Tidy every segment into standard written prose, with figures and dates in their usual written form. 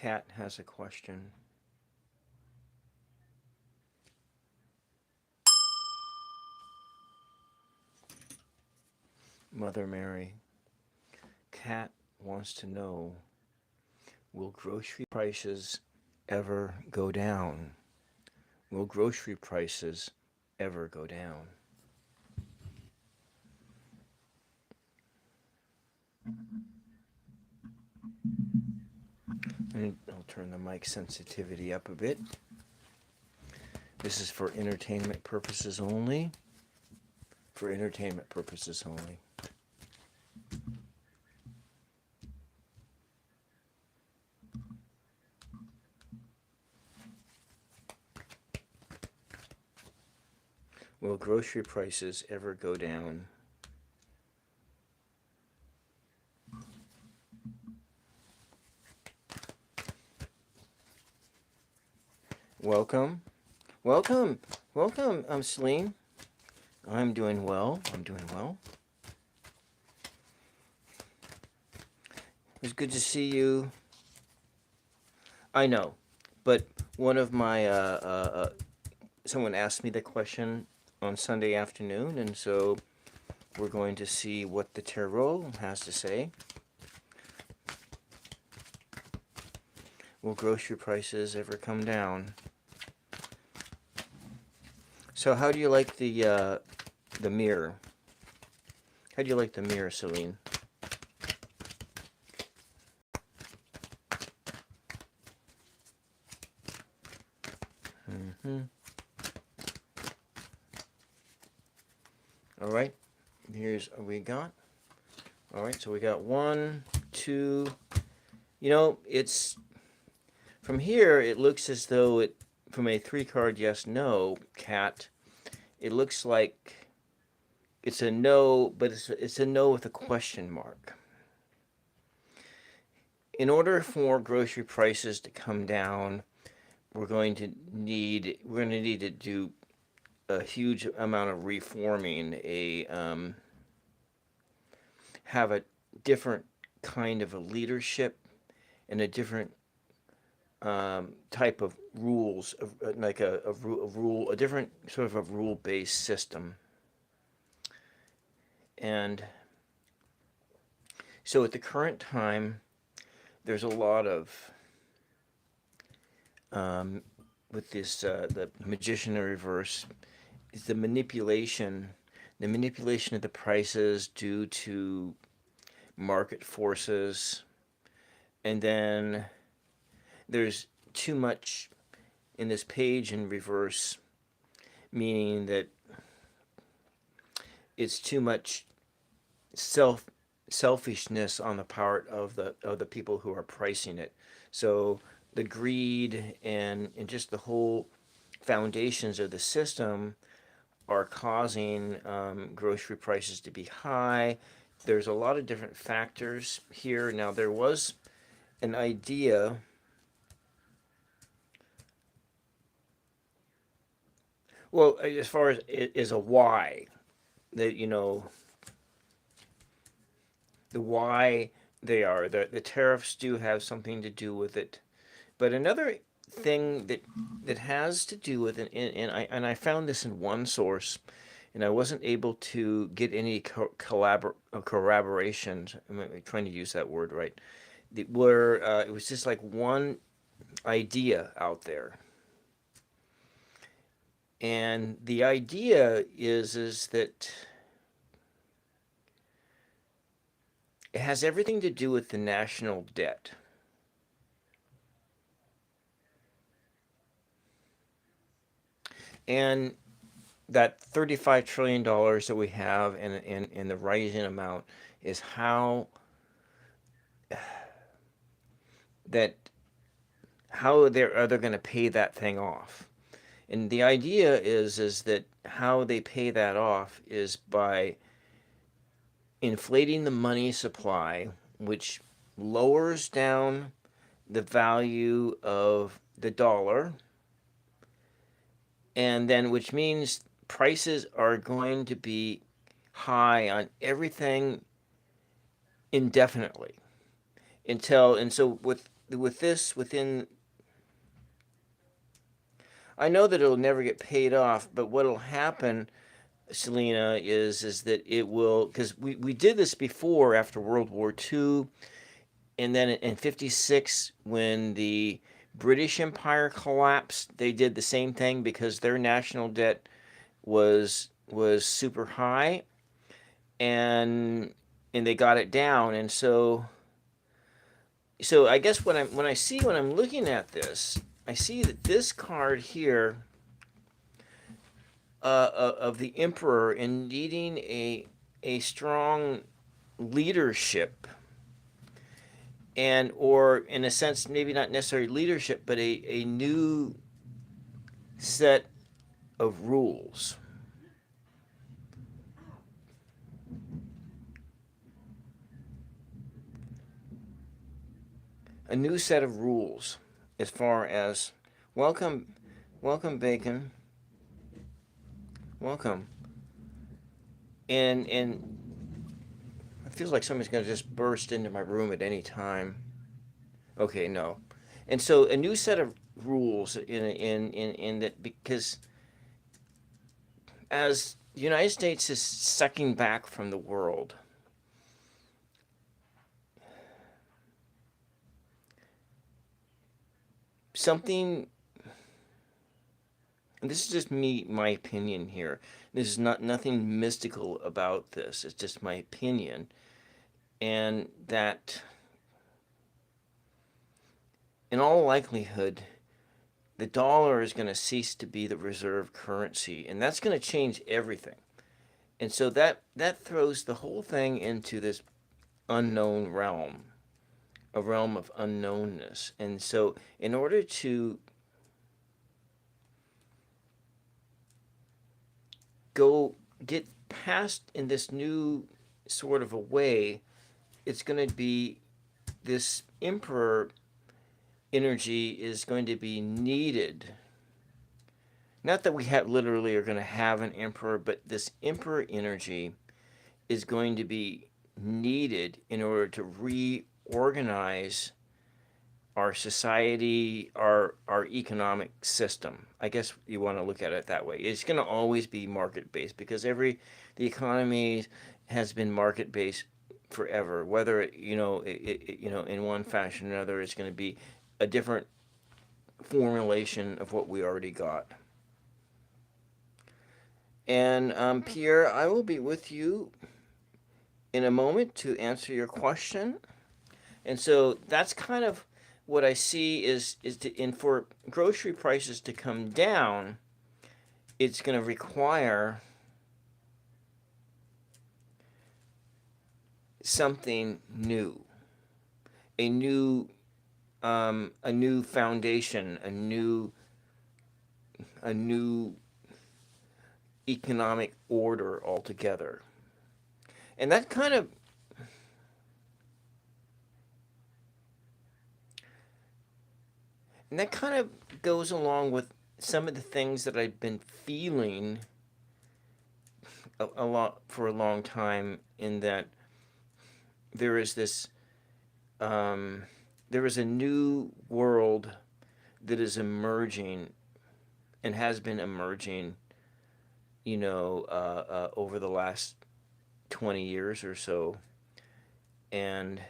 Kat has a question. Mother Mary, Kat wants to know, will grocery prices ever go down? Will grocery prices ever go down? And I'll turn the mic sensitivity up a bit. This is for entertainment purposes only. For entertainment purposes only. Will grocery prices ever go down? Welcome. Welcome. Welcome, Celine. I'm doing well. I'm doing well. It's good to see you. I know, but one of my someone asked me the question on Sunday afternoon, and so we're going to see what the tarot has to say. Will grocery prices ever come down? So, how do you like the mirror? How do you like the mirror, Celine? Mm-hmm. All right. Here's what we got. All right. So we got 1, 2. You know, it's from here. It looks as though it, from a 3-card yes no Cat, it looks like it's a no, but it's a no with a question mark. In order for grocery prices to come down, we're going to need to do a huge amount of reforming, have a different kind of a leadership and a different type of rules, like a rule, a different sort of a rule-based system. And so at the current time, there's a lot of with this the magician in reverse is the manipulation of the prices due to market forces, and then there's too much in this page in reverse, meaning that it's too much selfishness on the part of the people who are pricing it. So the greed and just the whole foundations of the system are causing grocery prices to be high. There's a lot of different factors here. Now, there was an idea. Well, as far as it is a why, that the why they are, the tariffs do have something to do with it. But another thing that has to do with it, and I found this in one source, and I wasn't able to get any corroborations. I'm trying to use that word right. Where it was just like one idea out there, and the idea is that it has everything to do with the national debt. And that $35 trillion that we have in the rising amount is how they're going to pay that thing off. And the idea is that how they pay that off is by inflating the money supply, which lowers down the value of the dollar, and then which means prices are going to be high on everything indefinitely and so with this within, I know that it'll never get paid off, but what'll happen, Selena, is that it will, because we did this before after World War II, and then in 56 when the British Empire collapsed, they did the same thing because their national debt was super high, and they got it down. And so I guess when I'm looking at this, I see that this card here, of the emperor, and needing a strong leadership, and, or in a sense, maybe not necessarily leadership, but a new set of rules. A new set of rules, as far as, welcome, Bacon, welcome. And it feels like somebody's going to just burst into my room at any time. Okay, no. And so a new set of rules in that, because as the United States is sucking back from the world, something, and this is just me, my opinion here. This is nothing mystical about this. It's just my opinion, and that in all likelihood, the dollar is going to cease to be the reserve currency, and that's going to change everything. And so that throws the whole thing into this unknown realm, a realm of unknownness. And so in order to go get past in this new sort of a way, it's going to be, this emperor energy is going to be needed. Not that we have literally are going to have an emperor, but this emperor energy is going to be needed in order to reorganize our society, our economic system. I guess you want to look at it that way. It's going to always be market based, because the economy has been market based forever. Whether in one fashion or another, it's going to be a different formulation of what we already got. And Pierre, I will be with you in a moment to answer your question. And so that's kind of what I see and for grocery prices to come down, it's going to require something new, a new foundation, a new economic order altogether. And that kind of goes along with some of the things that I've been feeling a lot for a long time, in that there is this there is a new world that is emerging and has been emerging, over the last 20 years or so. And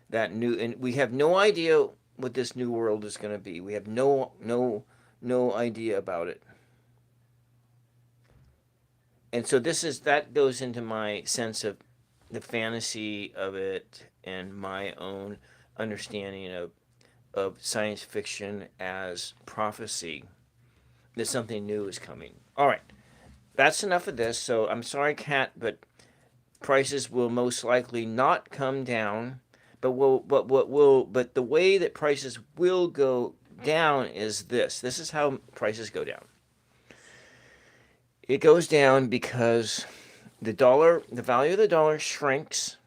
and we have no idea what this new world is going to be. We have no idea about it. And so that goes into my sense of the fantasy of it, and my own understanding of science fiction as prophecy, that something new is coming. All right, that's enough of this. So I'm sorry, Kat, but prices will most likely not come down. But the way that prices will go down is this. This is how prices go down. It goes down because the value of the dollar shrinks.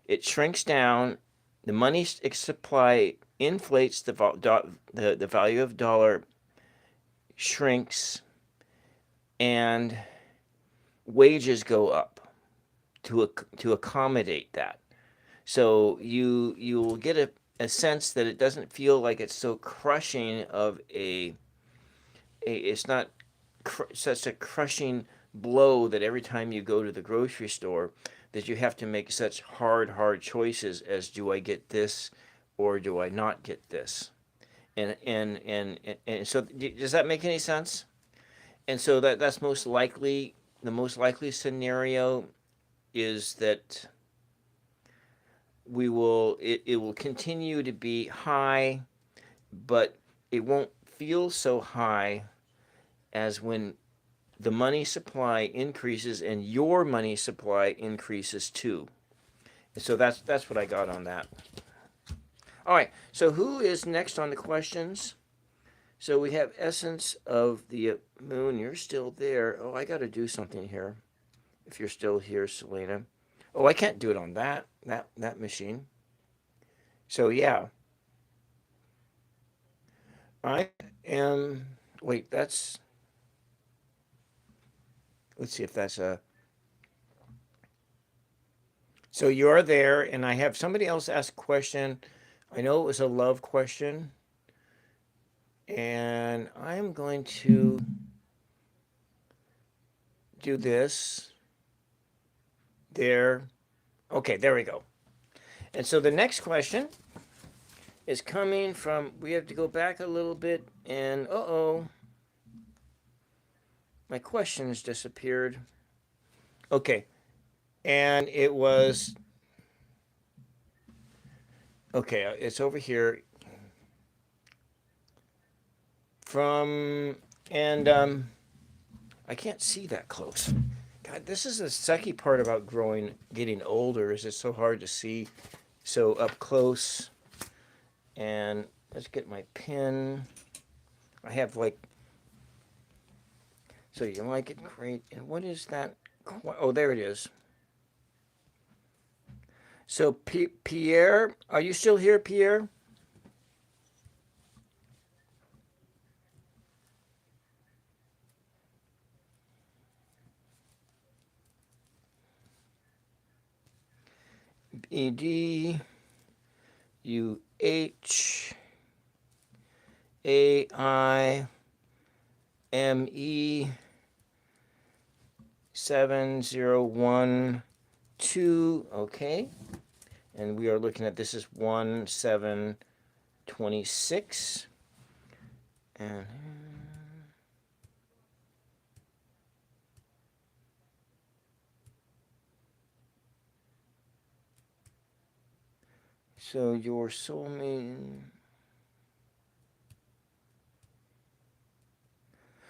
It shrinks down. The money supply inflates. The value of dollar shrinks, and wages go up to accommodate that. So you will get a sense that it doesn't feel like it's so crushing of it's not such a crushing blow that every time you go to the grocery store that you have to make such hard choices as, do I get this or do I not get this? And so, does that make any sense? And so that's most likely, the most likely scenario is that it will continue to be high, but it won't feel so high as when the money supply increases and your money supply increases too. And so that's what I got on that. All right. So who is next on the questions? So we have essence of the moon. You're still there. Oh, I got to do something here. If you're still here, Selena. Oh, I can't do it on that machine. So yeah, I am. Wait, that's. Let's see if that's a. So you're there, and I have somebody else ask a question. I know it was a love question, and I'm going to do this. There. Okay, there we go. And so the next question is coming from. We have to go back a little bit, and my question has disappeared. Okay, and it was. Okay, it's over here. From and I can't see that close. God, this is the sucky part about getting older. Is it's so hard to see so up close. And let's get my pen. I have like. So you like it, great. And what is that? Oh, there it is. So Pierre, are you still here, Pierre? EDUHAIME7012. Okay. And we are looking at, this is 1726. And so your soulmate.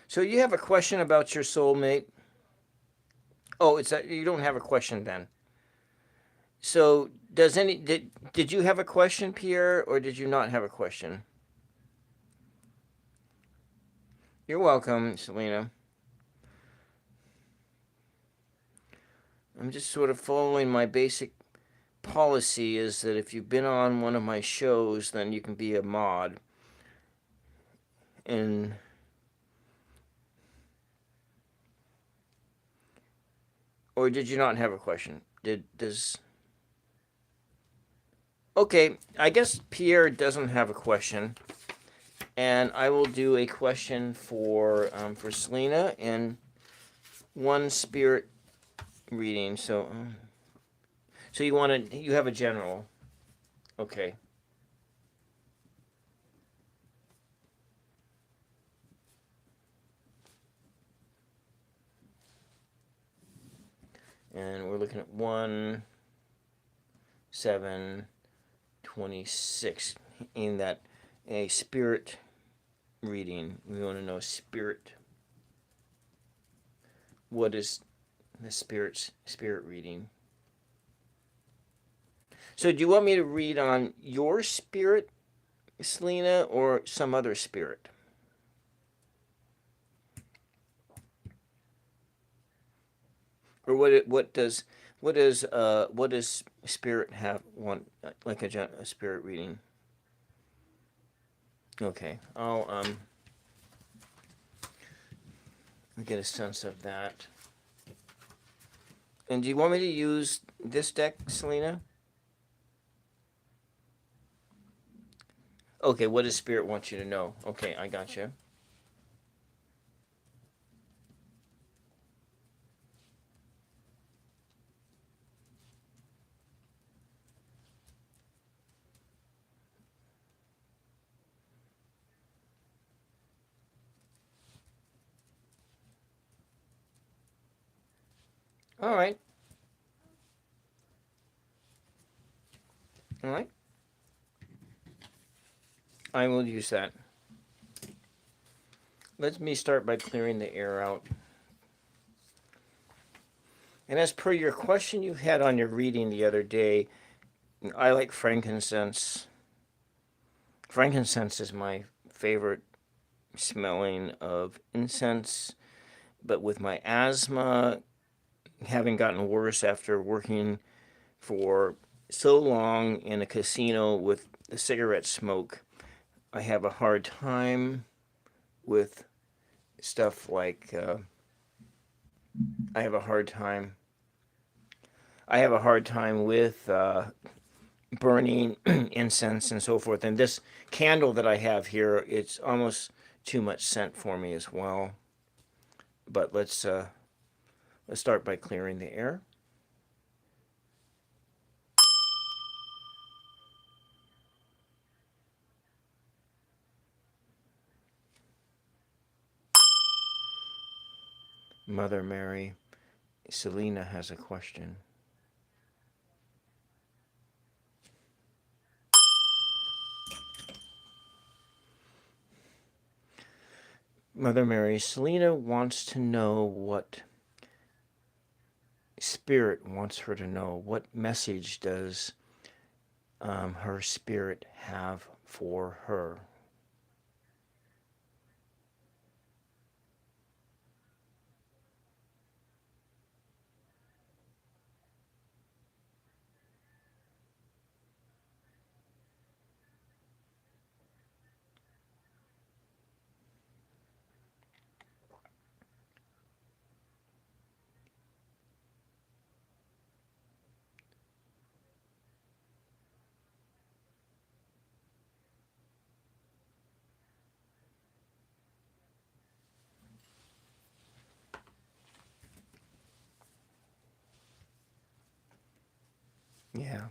So you have a question about your soulmate? Oh, you don't have a question then. So did you have a question, Pierre, or did you not have a question? You're welcome, Selena. I'm just sort of following my basic policy is that if you've been on one of my shows, then you can be a mod. And or did you not have a question? Does Okay, I guess Pierre doesn't have a question, and I will do a question for Selena and one spirit reading. So you have a general, okay? And we're looking at 1/7/26 in that a spirit reading. We want to know spirit. What is the spirit reading? So do you want me to read on your spirit, Selena, or some other spirit? Or what does spirit have want like a spirit reading? Okay, I'll get a sense of that. And do you want me to use this deck, Selena? Okay, what does Spirit want you to know? Okay, I got you. All right, all right. I will use that. Let me start by clearing the air out. And as per your question you had on your reading the other day, I like frankincense. Frankincense is my favorite smelling of incense, but with my asthma having gotten worse after working for so long in a casino with the cigarette smoke, I have a hard time with stuff like I have a hard time. I have a hard time with burning incense and so forth. And this candle that I have here, it's almost too much scent for me as well. But let's start by clearing the air. Mother Mary, Selena has a question. Mother Mary, Selena wants to know what Spirit wants her to know. What message does her Spirit have for her? Yeah.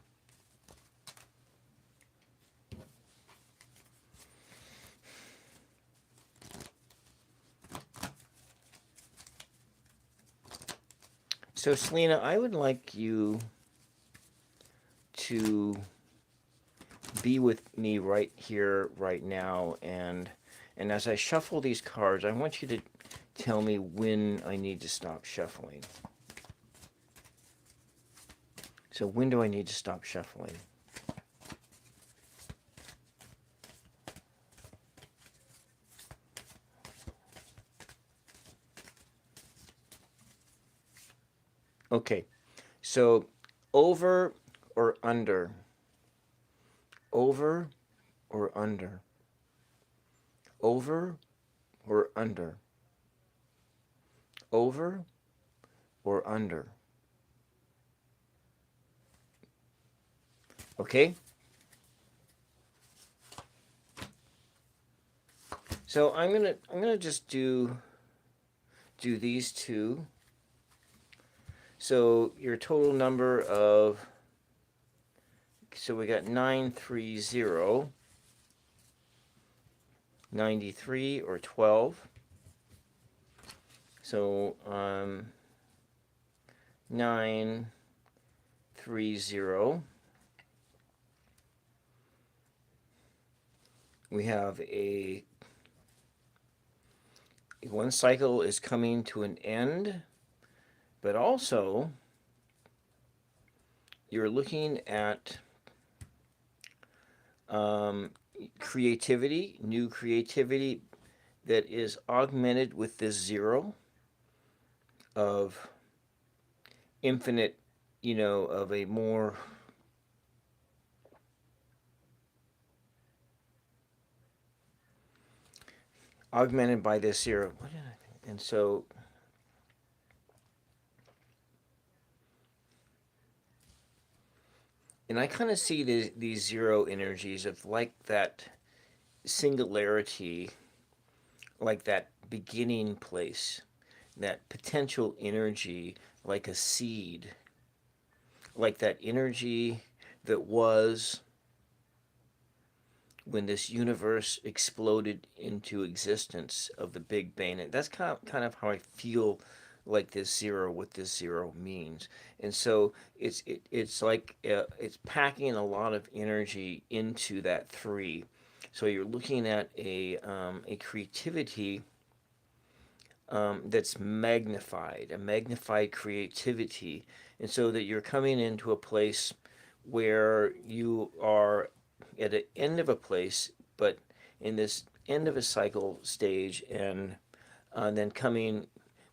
So, Selena, I would like you to be with me right here, right now, and as I shuffle these cards, I want you to tell me when I need to stop shuffling. So, when do I need to stop shuffling? Okay, so over or under? Over or under? Over or under? Over or under? Okay? So I'm gonna just do these two. So your total number of, so we got 930, 93 or 12. So 930. We have a one cycle is coming to an end, but also you're looking at creativity, new creativity that is augmented with this zero of infinite, of a more augmented by this zero. What did I think? And so, and I kind of see these zero energies of like that singularity, like that beginning place, that potential energy, like a seed, like that energy that was when this universe exploded into existence of the Big Bang. And that's kind of how I feel like this zero, what this zero means. And so it's like it's packing a lot of energy into that three. So you're looking at a creativity that's magnified, a magnified creativity, and so that you're coming into a place where you are at the end of a place, but in this end of a cycle stage, and then coming,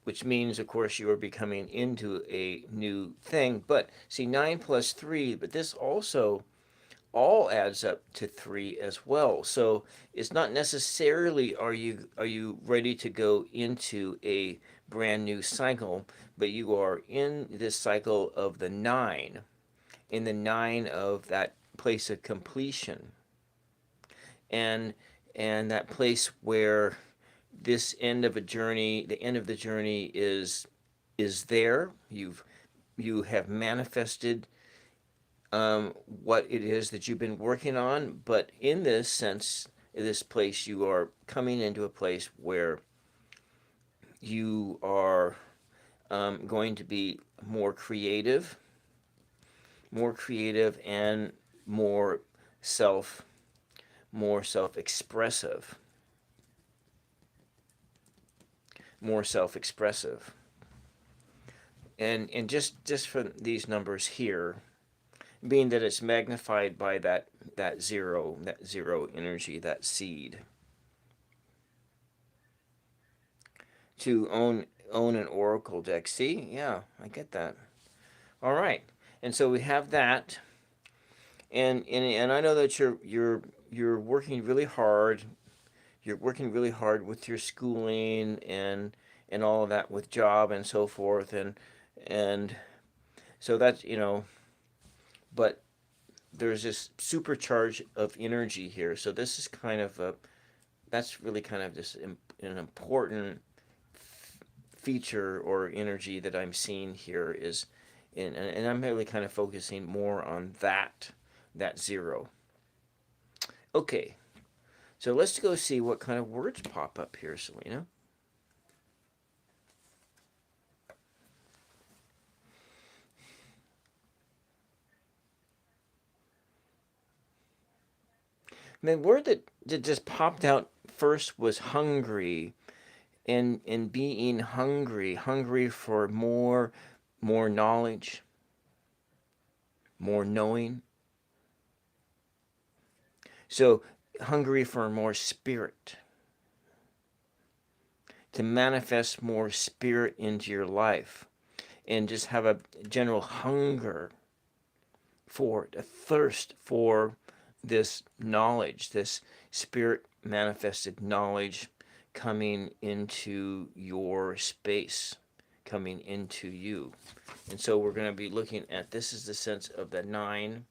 which means, of course, you are becoming into a new thing. But see, 9 plus 3, but this also all adds up to 3 as well. So it's not necessarily are you ready to go into a brand new cycle, but you are in this cycle of the 9, in the 9 of that place of completion, and that place where this end of a journey, the end of the journey is there. You have manifested what it is that you've been working on, but in this sense, in this place, you are coming into a place where you are going to be more creative, and more self, more self-expressive, more self-expressive, and just for these numbers here, being that it's magnified by that zero energy, that seed, to own an oracle deck. See, yeah, I get that. All right, and so we have that, and I know that you're working really hard. You're working really hard with your schooling and all of that, with job and so forth, and so that's, but there's this supercharge of energy here. So this is kind of that's really kind of just an important feature or energy that I'm seeing here is, and I'm really kind of focusing more on that zero. Okay, so let's go see what kind of words pop up here, Selena. The word that just popped out first was hungry, and being hungry for more knowledge, more knowing. So hungry for more spirit, to manifest more spirit into your life, and just have a general hunger for it, a thirst for this knowledge, this spirit manifested knowledge coming into your space, coming into you. And so we're going to be looking at, this is the sense of the 9.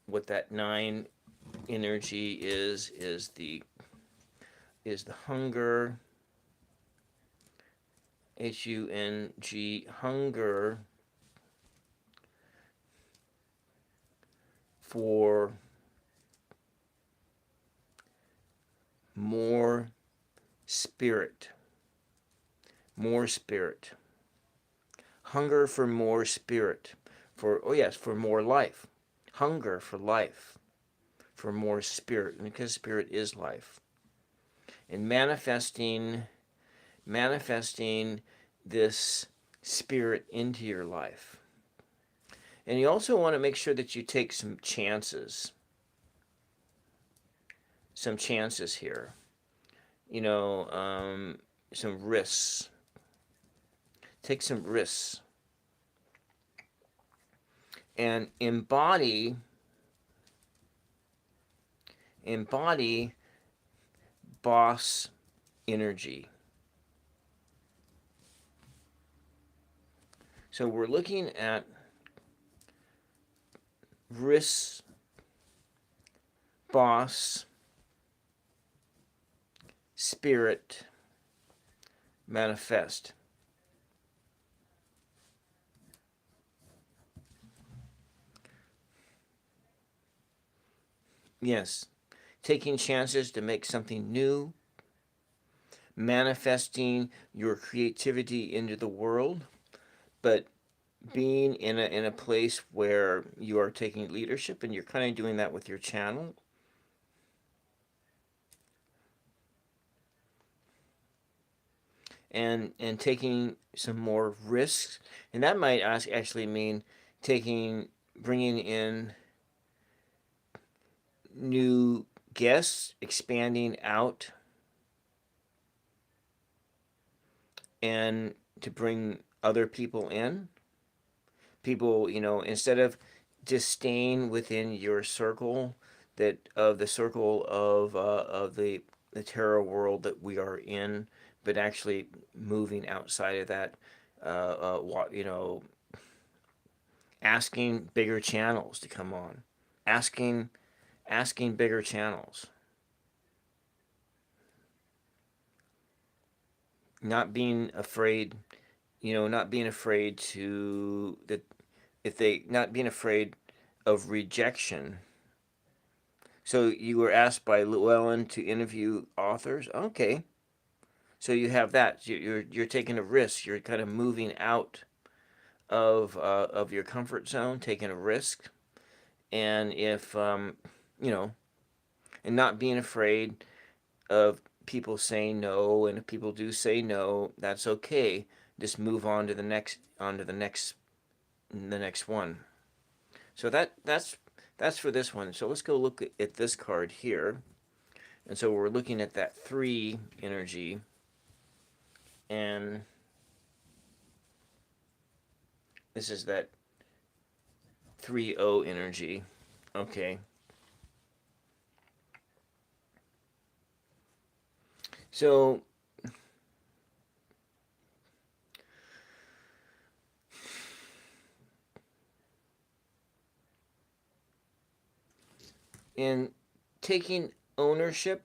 What that 9 energy is the hunger, HUNG, hunger for more spirit, more spirit, hunger for more spirit, for, oh yes, for more life, hunger for life, for more spirit, because spirit is life, and manifesting this spirit into your life. And you also want to make sure that you take some chances here, some risks. Take some risks and embody boss energy. So we're looking at risks, boss, spirit manifest. Yes, taking chances to make something new, manifesting your creativity into the world, but being in a place where you are taking leadership, and you're kind of doing that with your channel, and taking some more risks, and that might actually mean taking bringing in new guests, expanding out, and to bring other people in. People, instead of just staying within your circle, that of the circle of the tarot world that we are in, but actually moving outside of that, asking bigger channels to come on, asking asking bigger channels, not being afraid, not being afraid to that if they not being afraid of rejection. So you were asked by Llewellyn to interview authors. Okay, so you have that. You're taking a risk. You're kind of moving out of your comfort zone, taking a risk, and if you know, and not being afraid of people saying no. And if people do say no, that's okay. Just move on to the next one. So that's for this one. So let's go look at this card here. And so we're looking at that 3 energy, and this is that 3-0 energy. Okay. So in taking ownership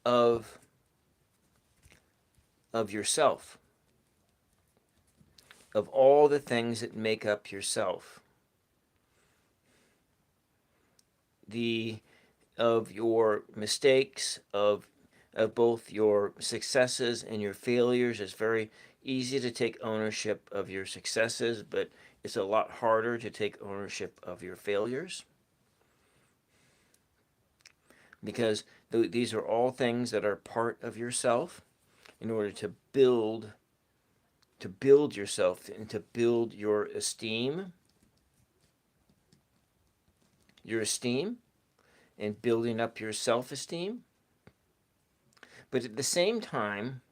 of yourself, of all the things that make up yourself, the of your mistakes, of both your successes and your failures. It's very easy to take ownership of your successes, but it's a lot harder to take ownership of your failures, because these are all things that are part of yourself in order to build yourself and to build your esteem and building up your self-esteem. But at the same time,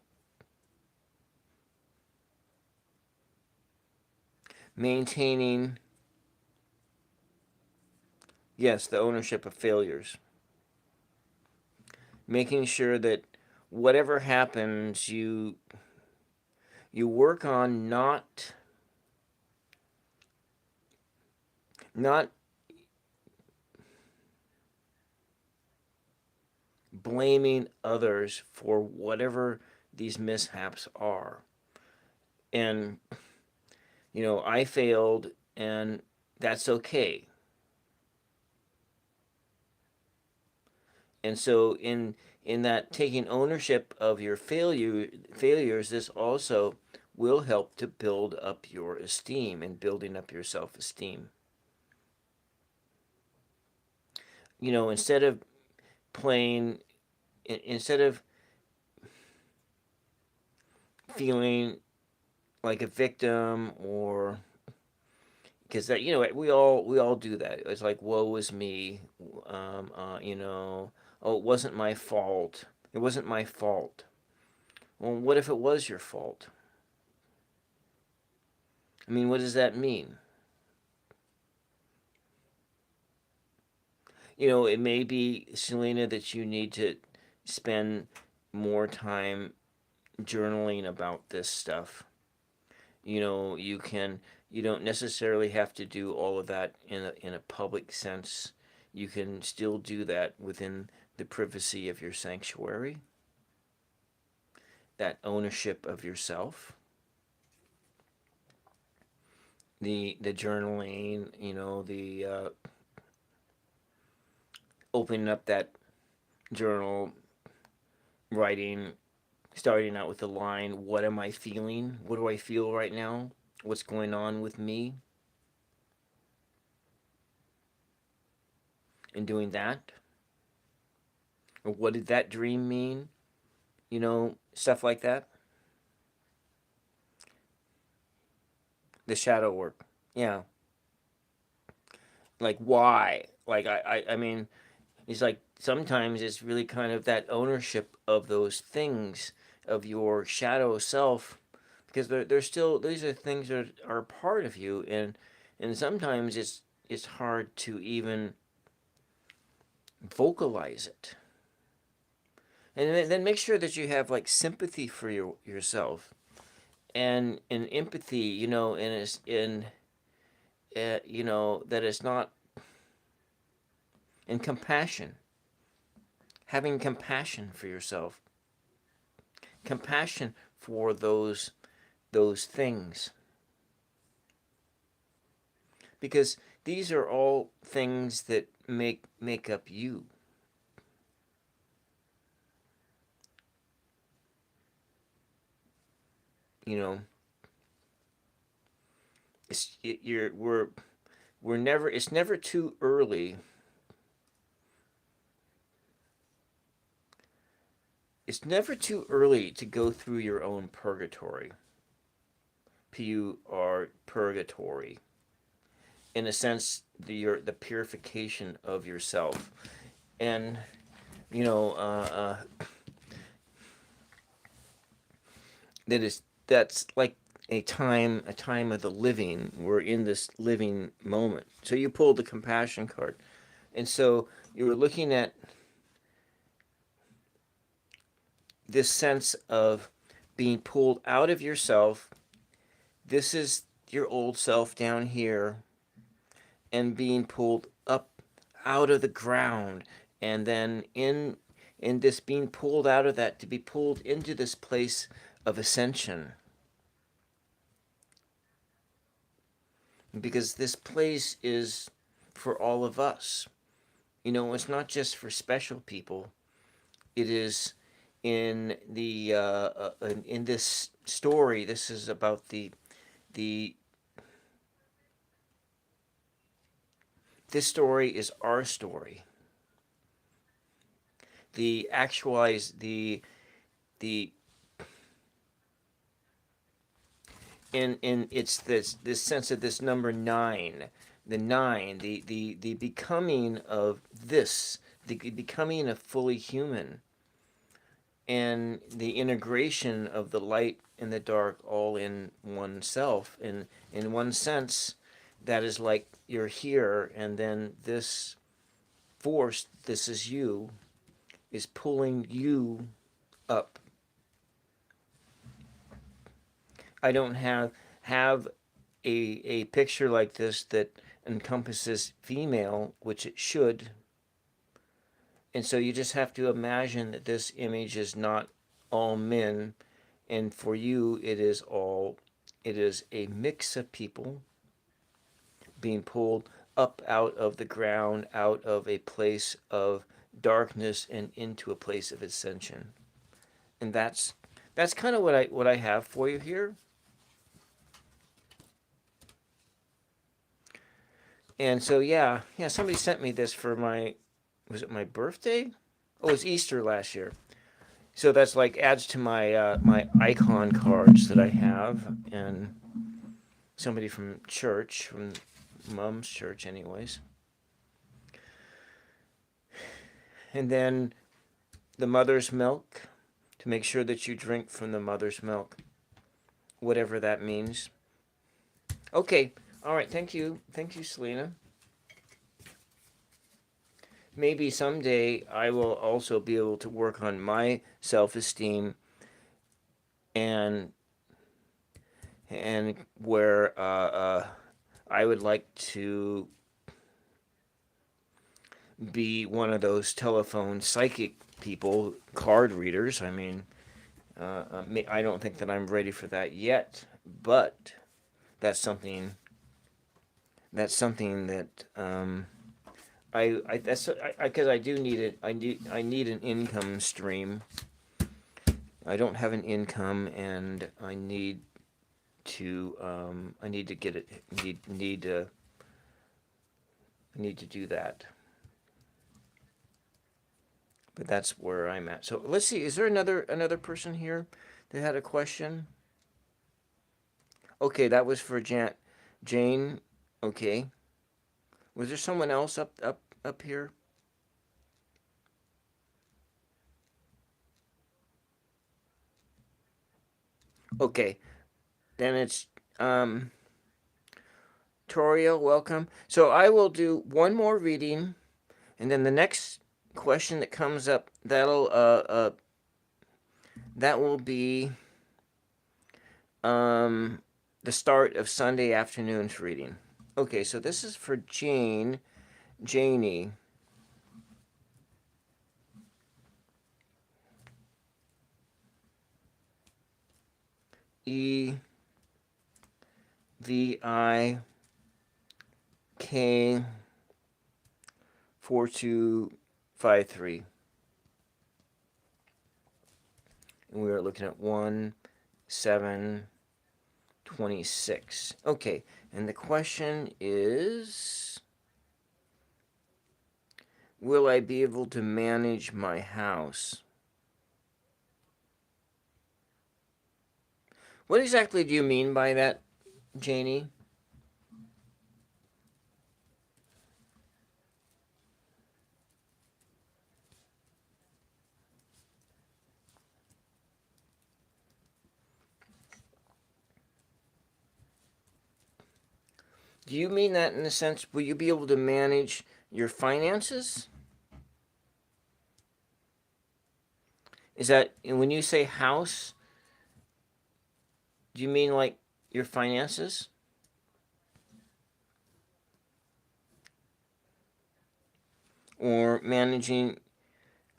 maintaining, yes, the ownership of failures, making sure that whatever happens, you work on not blaming others for whatever these mishaps are. And I failed, and that's okay. And so in that taking ownership of your failures, this also will help to build up your esteem and building up your self-esteem. Instead of playing, instead of feeling like a victim, or because that we all do that. It's like, woe is me. Oh, it wasn't my fault. It wasn't my fault. Well, what if it was your fault? I mean, what does that mean? It may be, Selena, that you need to spend more time journaling about this stuff. You don't necessarily have to do all of that in a public sense. you can still do that within the privacy of your sanctuary, that ownership of yourself, the journaling, the opening up that journal, writing, starting out with the line, what am I feeling? What do I feel right now? What's going on with me? And doing that. Or what did that dream mean? Stuff like that. The shadow work. Yeah. Like why? Like I mean, it's like sometimes it's really kind of that ownership of those things of your shadow self, because they're still, these are things that are part of you, and sometimes it's hard to even vocalize it. And then make sure that you have like sympathy for yourself, and in empathy, that it's not, in compassion, having compassion for yourself, compassion for those things, because these are all things that make up you. You know, it's it, you're we're never it's never too early. It's never too early to go through your own purgatory. Purgatory. In a sense, the purification of yourself, and you know that's like a time of the living. We're in this living moment. So you pulled the compassion card, and so you were looking at this sense of being pulled out of yourself. This is your old self down here, and being pulled up out of the ground, and then in this being pulled out of that to be pulled into this place of ascension, because this place is for all of us. It's not just for special people. It is in the in this story. This is about the this story is our story. The actualize the in it's this sense of this number nine, the nine, the becoming of this, the becoming of fully human, and the integration of the light and the dark all in oneself. And in one sense, that is like you're here, and then this force, this is you, is pulling you up. I don't have a picture like this that encompasses female, which it should. And so you just have to imagine that this image is not all men, and for you it is a mix of people being pulled up out of the ground, out of a place of darkness and into a place of ascension. And that's kind of what I have for you here. And so yeah, somebody sent me this for was it my birthday? Oh, it was Easter last year. So that's like adds to my icon cards that I have, and somebody from church, from mom's church, anyways. And then the mother's milk, to make sure that you drink from the mother's milk, whatever that means. Okay, all right. Thank you, Selena. Maybe someday I will also be able to work on my self-esteem, and where I would like to be one of those telephone psychic people, card readers. I mean, I don't think that I'm ready for that yet, but that's something. That's something that I that's because I do need it. I need an income stream. I don't have an income, and I need to get it. I need to do that. But that's where I'm at. So let's see. Is there another person here that had a question? Okay, that was for Jane. Okay. Was there someone else up here? Okay. Then it's Toria, welcome. So I will do one more reading, and then the next question that comes up, that will be um the start of Sunday afternoon's reading. Okay, so this is for Janie. EVIK4253. And we are looking at 1/7/26. Okay, and the question is, will I be able to manage my house? What exactly do you mean by that, Janie? Do you mean that in the sense, will you be able to manage your finances? Is that, when you say house, do you mean like your finances? Or managing,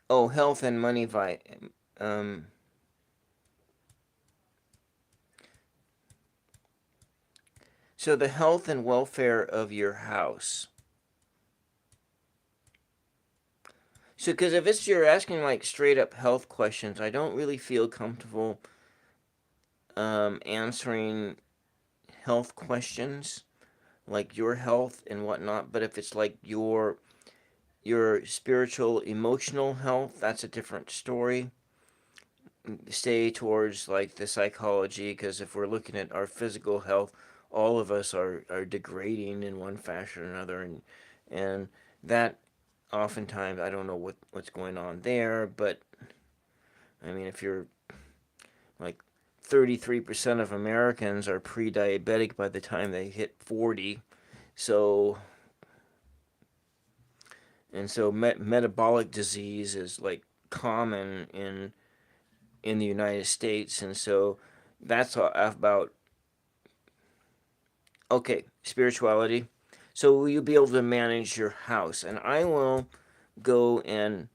oh, health and money um, so the health and welfare of your house. So, because if it's you're asking like straight up health questions, I don't really feel comfortable answering health questions like your health and whatnot. But if it's like your spiritual, emotional health, that's a different story. Stay towards like the psychology, because if we're looking at our physical health, all of us are degrading in one fashion or another, and that oftentimes I don't know what's going on there, but I mean if you're like 33% of Americans are pre-diabetic by the time they hit 40, so so metabolic disease is like common in the United States, and so that's about okay, spirituality. So will you be able to manage your house? And I will go and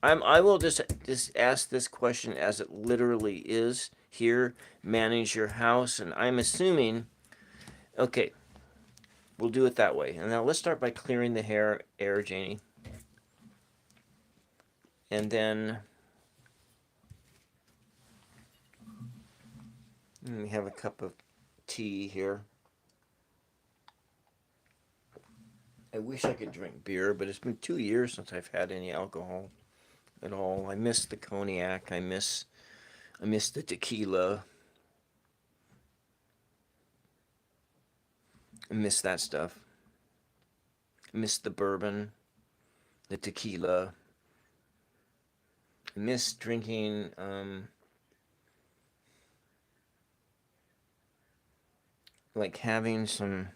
I will just ask this question as it literally is here. Manage your house, and I'm assuming. Okay, we'll do it that way. And now let's start by clearing the air, Janie, and then let me have a cup of tea here. I wish I could drink beer, but it's been 2 years since I've had any alcohol at all. I miss the cognac. I miss the tequila. I miss that stuff. I miss the bourbon, the tequila. I miss drinking like having some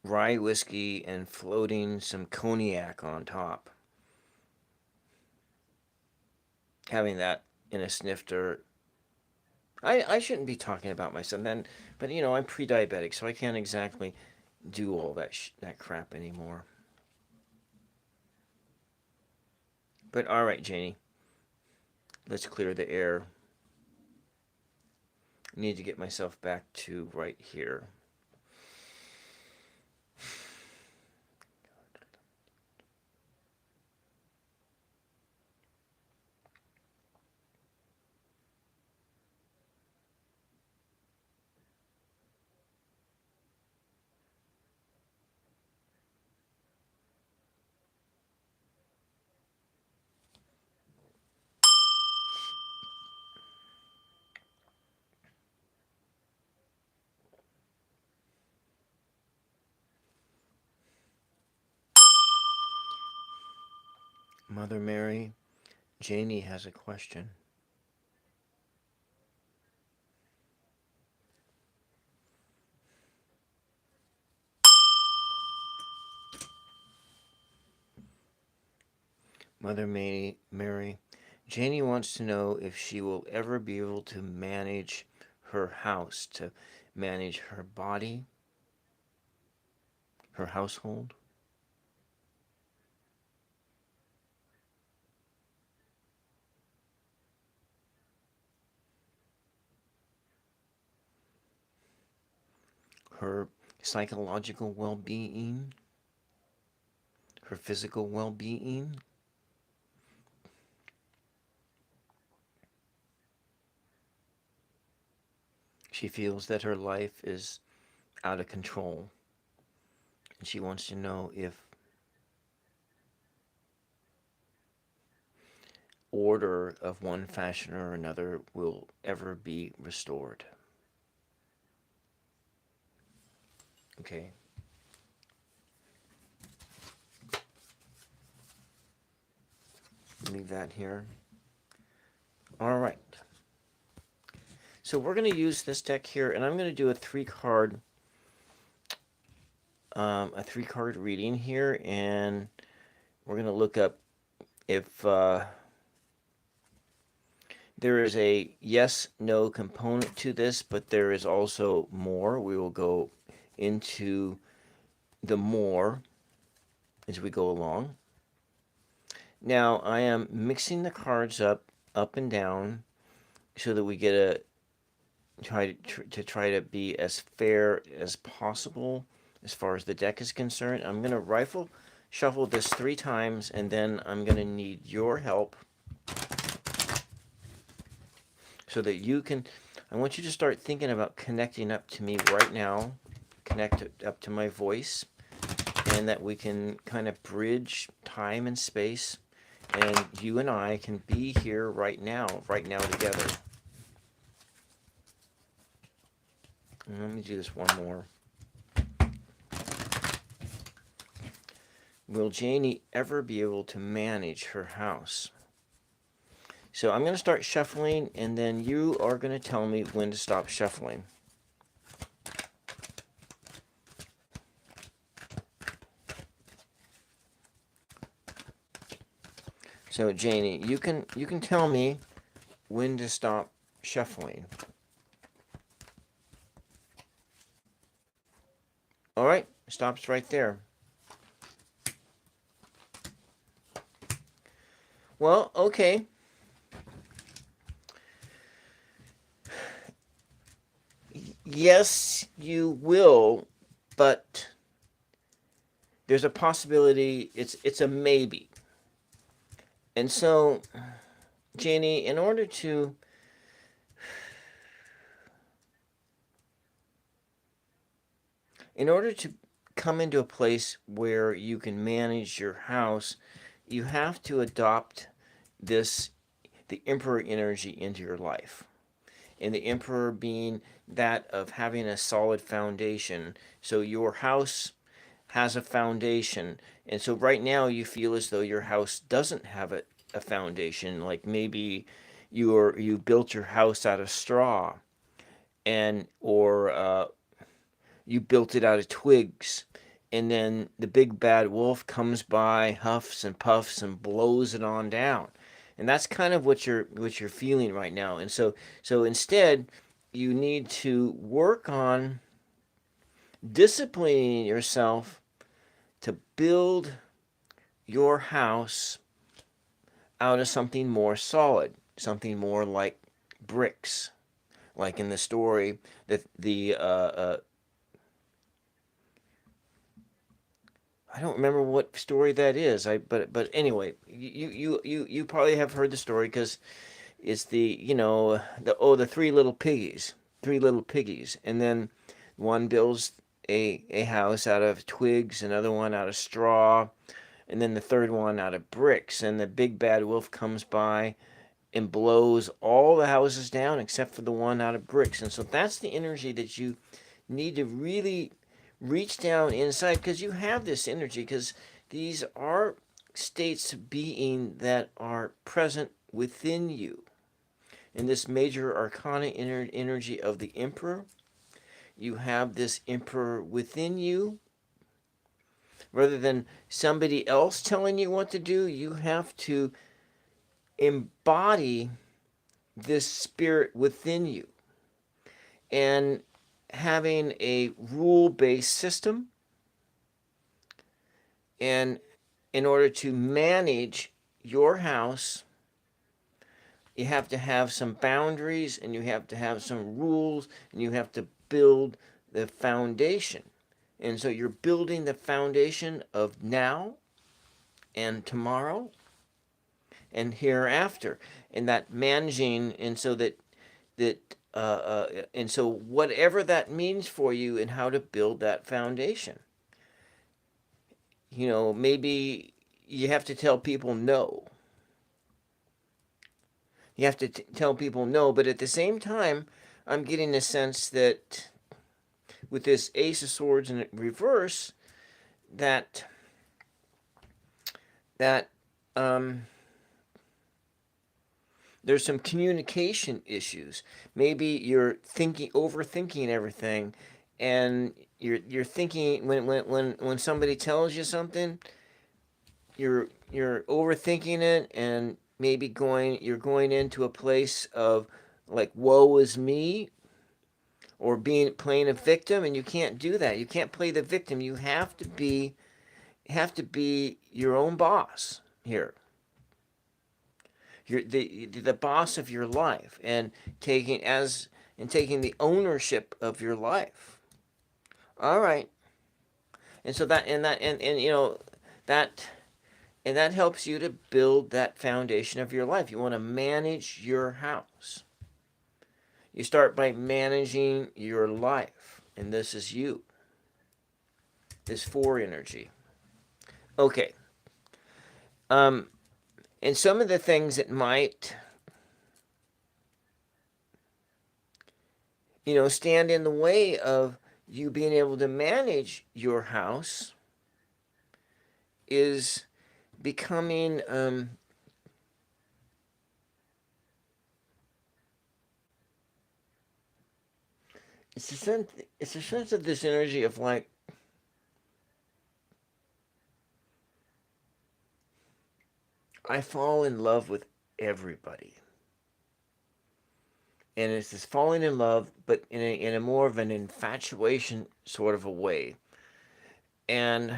rye whiskey and floating some cognac on top. Having that in a snifter. I shouldn't be talking about myself then, but I'm pre-diabetic, so I can't exactly do all that crap anymore. But all right, Janie, let's clear the air. I need to get myself back to right here. Mother Mary, Janie has a question. Mother Mary, Janie wants to know if she will ever be able to manage her house, to manage her body, her household. Her psychological well being, her physical well being. She feels that her life is out of control. And she wants to know if order of one fashion or another will ever be restored. Okay. Leave that here. All right. So we're going to use this deck here, and I'm going to do a three-card reading here, and we're going to look up if there is a yes/no component to this, but there is also more. We will go into the more as we go along. Now I am mixing the cards up and down, so that we get a try to be as fair as possible as far as the deck is concerned. I'm going to rifle shuffle this 3 times, and then I'm going to need your help so that you can. I want you to start thinking about connecting up to me right now, connect up to my voice, and that we can kind of bridge time and space, and you and I can be here right now together. And let me do this one more. Will Janie ever be able to manage her house? So I'm going to start shuffling, and then you are going to tell me when to stop shuffling. So Janie, you can tell me when to stop shuffling. All right, stops right there. Well, okay. Yes, you will, but there's a possibility. It's a maybe. And so, Janie, in order to come into a place where you can manage your house, you have to adopt the emperor energy into your life. And the emperor being that of having a solid foundation. So your house has a foundation. And so right now you feel as though your house doesn't have a foundation. Like maybe you built your house out of straw, and or you built it out of twigs, and then the big bad wolf comes by, huffs and puffs, and blows it on down. And that's kind of what you're feeling right now. And so instead, you need to work on disciplining yourself to build your house out of something more solid, something more like bricks. Like in the story, that the I don't remember what story that is. But anyway, you probably have heard the story because it's the three little piggies, and then one builds a house out of twigs, another one out of straw, and then the third one out of bricks. And the big bad wolf comes by and blows all the houses down except for the one out of bricks. And so that's the energy that you need to really reach down inside, because you have this energy, because these are states of being that are present within you. In this major arcana energy of the emperor, you have this emperor within you. Rather than somebody else telling you what to do, you have to embody this spirit within you. And having a rule-based system, and in order to manage your house, you have to have some boundaries, and you have to have some rules, and you have to build the foundation. And so you're building the foundation of now and tomorrow and hereafter, and that managing, and so and so whatever that means for you, and how to build that foundation. Maybe you have to tell people no. You have to tell people no, but at the same time, I'm getting a sense that with this Ace of Swords in reverse, that that there's some communication issues. Maybe you're overthinking everything, and you're thinking, when somebody tells you something, you're overthinking it, and maybe you're going into a place of like, woe is me, or playing a victim, and you can't do that. You can't play the victim. You have to be your own boss here. You're the boss of your life, and taking the ownership of your life. All right. And so that and that helps you to build that foundation of your life. You want to manage your house. You start by managing your life, and this is you. This 4 energy. Okay. And some of the things that might, stand in the way of you being able to manage your house is becoming it's a sense of this energy of like, I fall in love with everybody. And it's this falling in love, but in a more of an infatuation sort of a way. And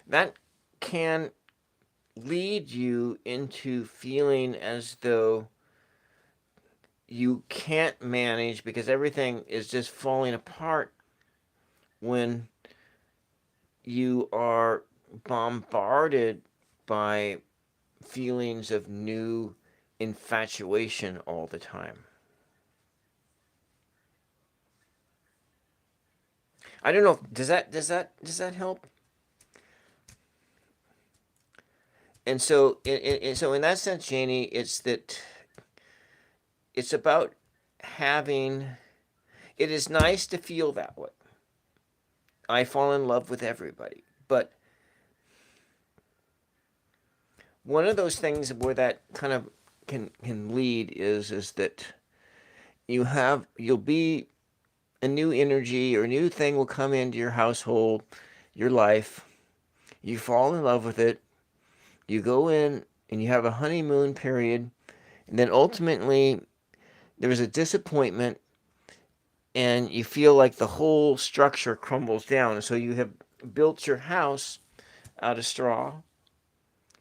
that can lead you into feeling as though you can't manage, because everything is just falling apart when you are bombarded by feelings of new infatuation all the time. I don't know. Does that help? And so, in that sense, Janie, it's about having. It is nice to feel that way. I fall in love with everybody, but one of those things where that kind of can lead is that you'll be a new energy, or a new thing will come into your household, your life. You fall in love with it. You go in and you have a honeymoon period, and then ultimately there's a disappointment, and you feel like the whole structure crumbles down. So you have built your house out of straw,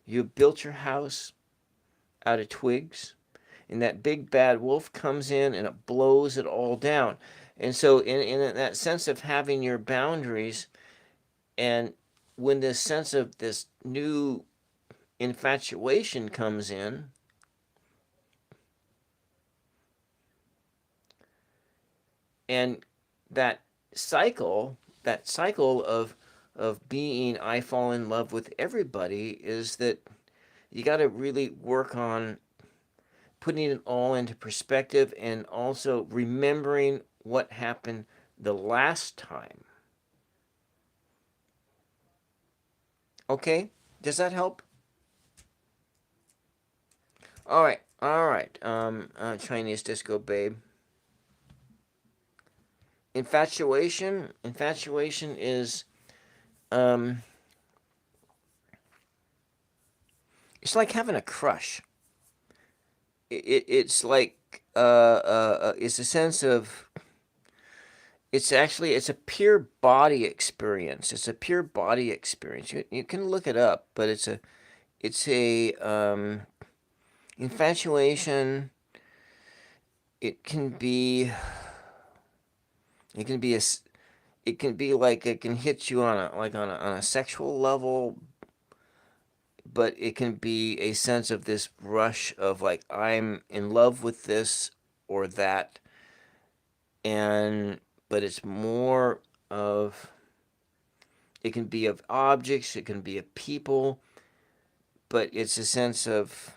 you have built your house out of twigs, and that big bad wolf comes in and it blows it all down. And so, in that sense of having your boundaries, and when this sense of this new infatuation comes in, and that cycle of being I fall in love with everybody, is that you got to really work on putting it all into perspective and also remembering what happened the last time. Okay? Does that help? All right. All right. Chinese disco babe. Infatuation is um it's like having a crush. It's like it's a sense of, it's a pure body experience. It's a pure body experience. You can look it up, but it's a infatuation. It can be it can be a it can be like, it can hit you on a sexual level, but it can be a sense of this rush of like, I'm in love with this or that. And but it's more of, it can be of objects, it can be of people, but it's a sense of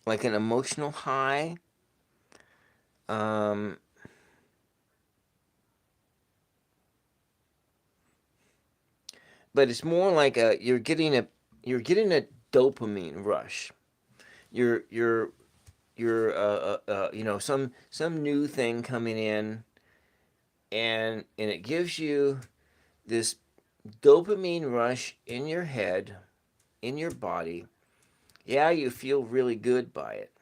like an emotional high. um but it's more like you're getting a dopamine rush. You're some new thing coming in, and it gives you this dopamine rush in your head, in your body. Yeah, you feel really good by it,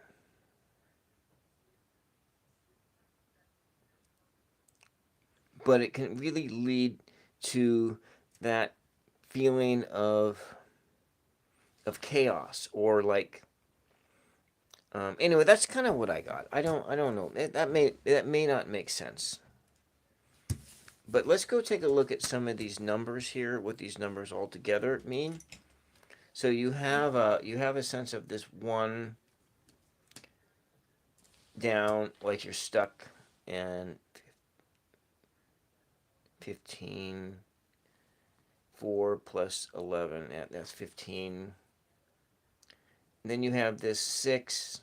but it can really lead to that feeling of chaos, or like, anyway, that's kind of what I got. I don't know. That may not make sense. But let's go take a look at some of these numbers here, what these numbers all together mean. So you have a sense of this one down, like you're stuck, and 15, 4 plus 11, that's 15. Then you have this 6,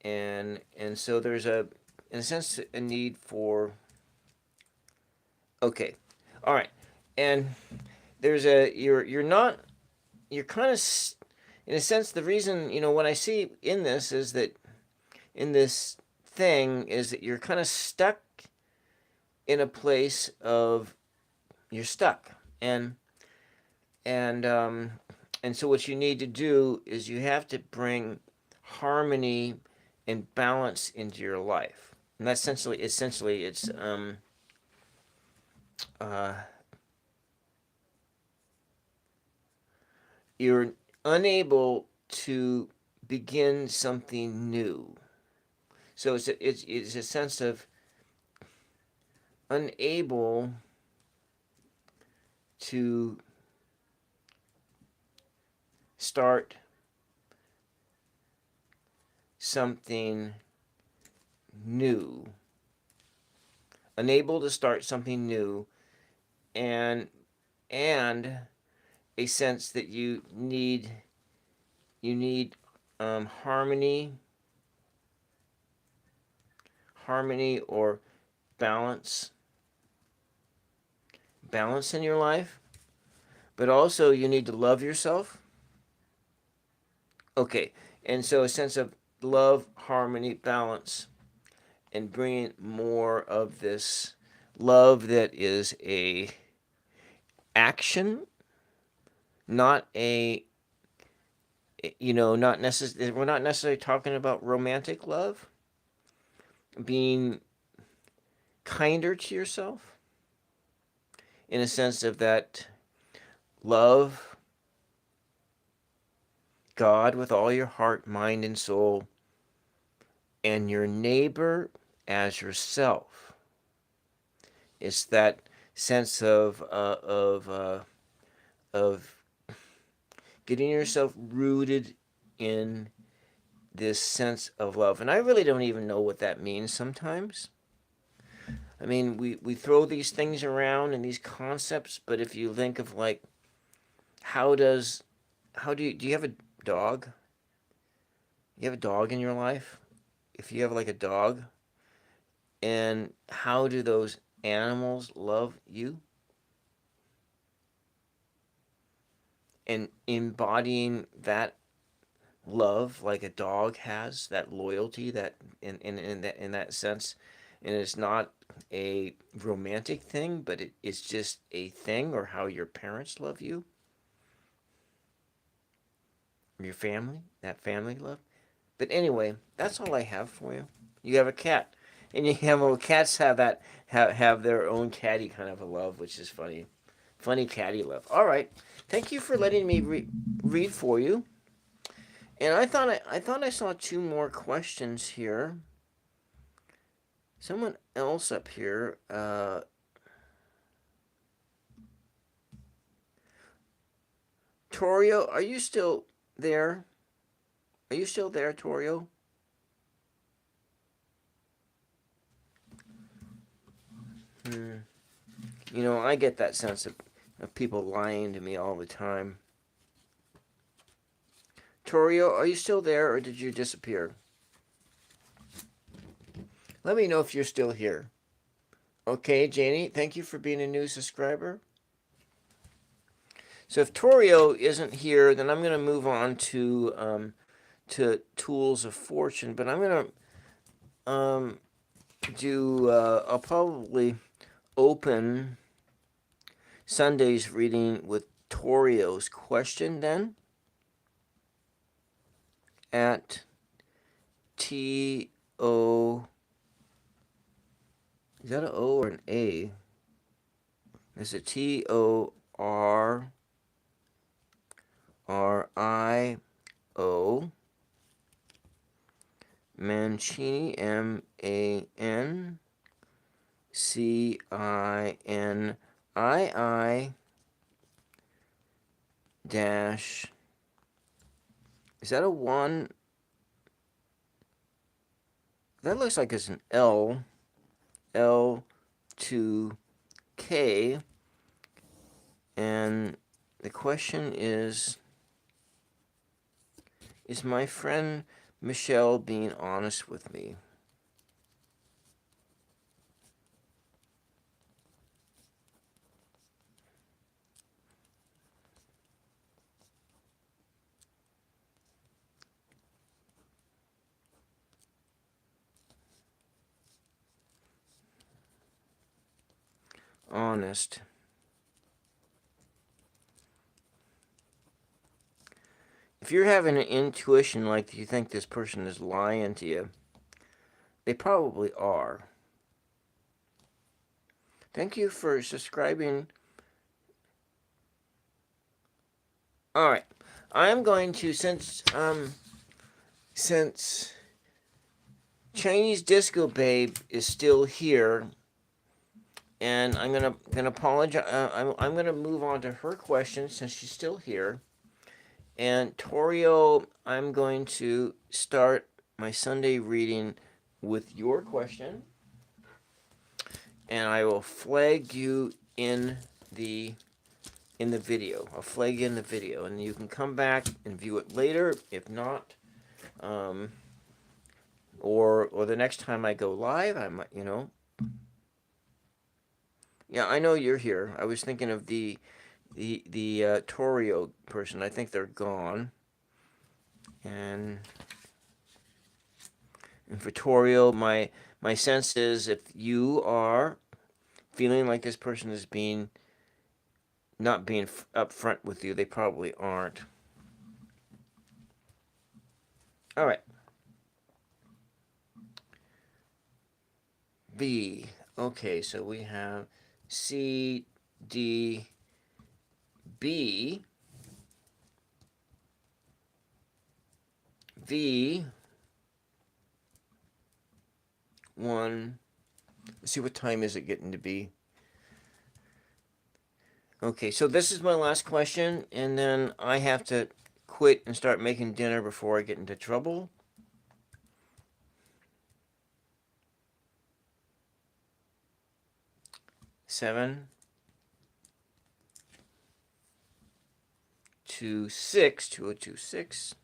and so there's in a sense, a need for, okay, all right, and there's a you're not, you're kind of, in a sense, the reason, what I see in this is that, in this thing, is that you're kind of stuck in a place of, you're stuck, and and so what you need to do is you have to bring harmony and balance into your life. And that's essentially it's uh, you're unable to begin something new. So it's a sense of unable to start something new. Unable to start something new, and and a sense that you need harmony, or balance, balance in your life. But also you need to love yourself. Okay, and so a sense of love, harmony, balance, and bringing more of this love that is a action, not not necessarily, we're not necessarily talking about romantic love, being kinder to yourself in a sense of that love God with all your heart, mind, and soul, and your neighbor as yourself. It's that sense of getting yourself rooted in this sense of love. And I really don't even know what that means sometimes. I mean, we throw these things around and these concepts, but if you think of like, how does, how do you have a dog? You have a dog in your life? If you have like a dog, and how do those animals love you? And embodying that love like a dog has, that loyalty, that in that sense, and it's not a romantic thing, but it's just a thing, or how your parents love you, or your family, that family love. But anyway, that's all I have for you. You have a cat, and you have, well, cats have that, have their own catty kind of a love, which is funny, funny catty love. All right, thank you for letting me read for you. And I thought I saw two more questions here. Someone else up here. Torio, are you still there? Are you still there, Torio? Hmm. I get that sense of people lying to me all the time. Torio, are you still there, or did you disappear? Let me know if you're still here. Okay, Janie, thank you for being a new subscriber. So if Torio isn't here, then I'm going to move on to Tools of Fortune. But I'm going to I'll probably open Sunday's reading with Torio's question then at T-O. Is that an O or an A? It's a T-O-R-R-I-O. Mancini, Mancini dash. Is that a 1? That looks like it's an L. L2K. And the question is my friend Michelle being honest with me? Honest. If you're having an intuition like you think this person is lying to you, they probably are. Thank you for subscribing. All right, I'm going to, since Chinese Disco Babe is still here, and I'm gonna apologize. I'm gonna move on to her question since she's still here. And Torio, I'm going to start my Sunday reading with your question, and I will flag you in the video. I'll flag you in the video, and you can come back and view it later. If not, or the next time I go live, I might, Yeah, I know you're here. I was thinking of the Torio person. I think they're gone. And for Torio, my sense is, if you are feeling like this person is not being upfront with you, they probably aren't. Okay, so we have C, D, B, V, 1. Let's see, what time is it getting to be? Okay, so this is my last question, and then I have to quit and start making dinner before I get into trouble. Seven, 2, 6, 2026.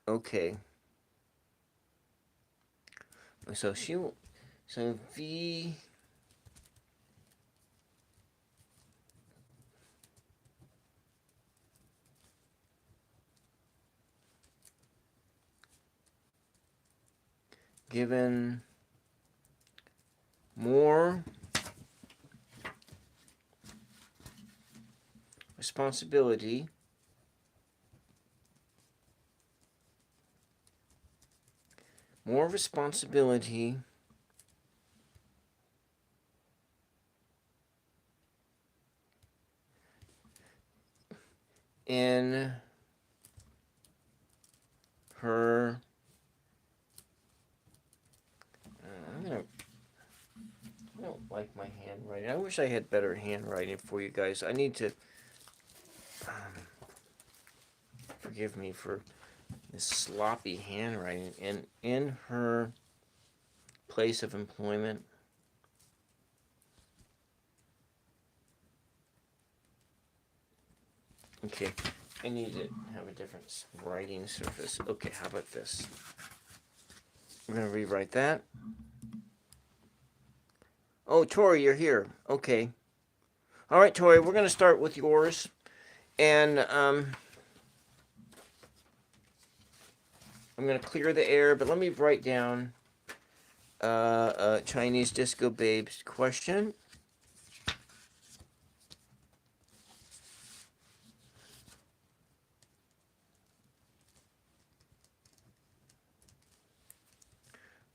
Okay. So so V, given more responsibility in her I don't like my handwriting. I wish I had better handwriting for you guys. I need to forgive me for this sloppy handwriting. And in her place of employment, okay, I need to have a different writing surface. Okay, how about this? We're going to rewrite that. Oh, Tori, you're here. Okay. All right, Tori, we're going to start with yours. And I'm going to clear the air, but let me write down Chinese Disco Babe's question.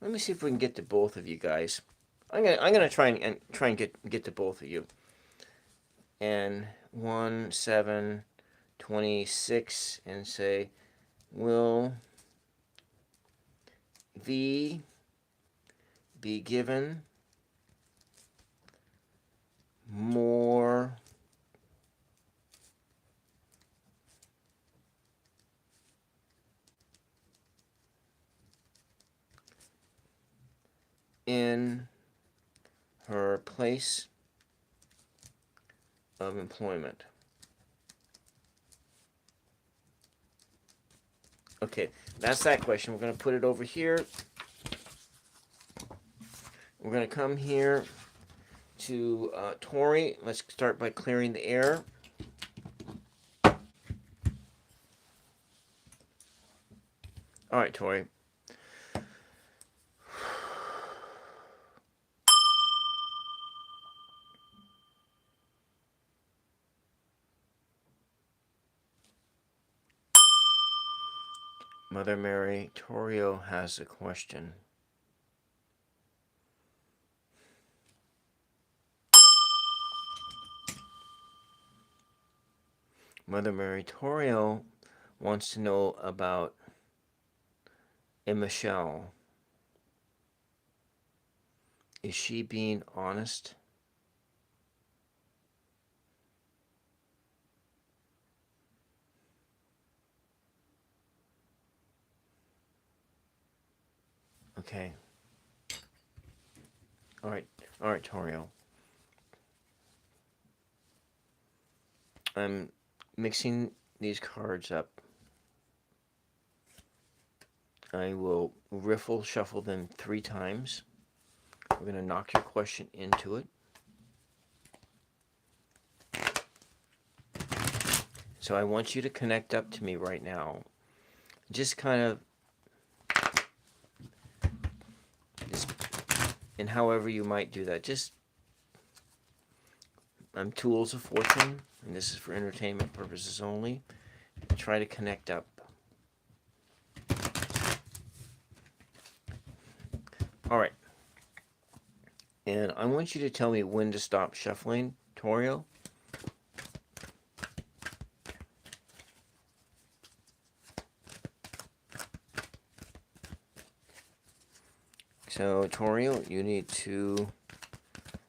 Let me see if we can get to both of you guys. I'm gonna try and get to both of you. And 1, 7, 26, and say, will V be given more in her place of employment? Okay, that's that question. We're going to put it over here. We're going to come here to Tori. Let's start by clearing the air. All right, Tori. Mother Mary, Torio has a question. Mother Mary, Torio wants to know about a Michelle. Is she being honest? Okay. All right, Torio. I'm mixing these cards up. I will riffle shuffle them 3 times. We're going to knock your question into it. So I want you to connect up to me right now. Just kind of, and however you might do that. Just, I'm Tools of Fortune, and this is for entertainment purposes only. Try to connect up. All right. And I want you to tell me when to stop shuffling, Torio. So, Torio, you need to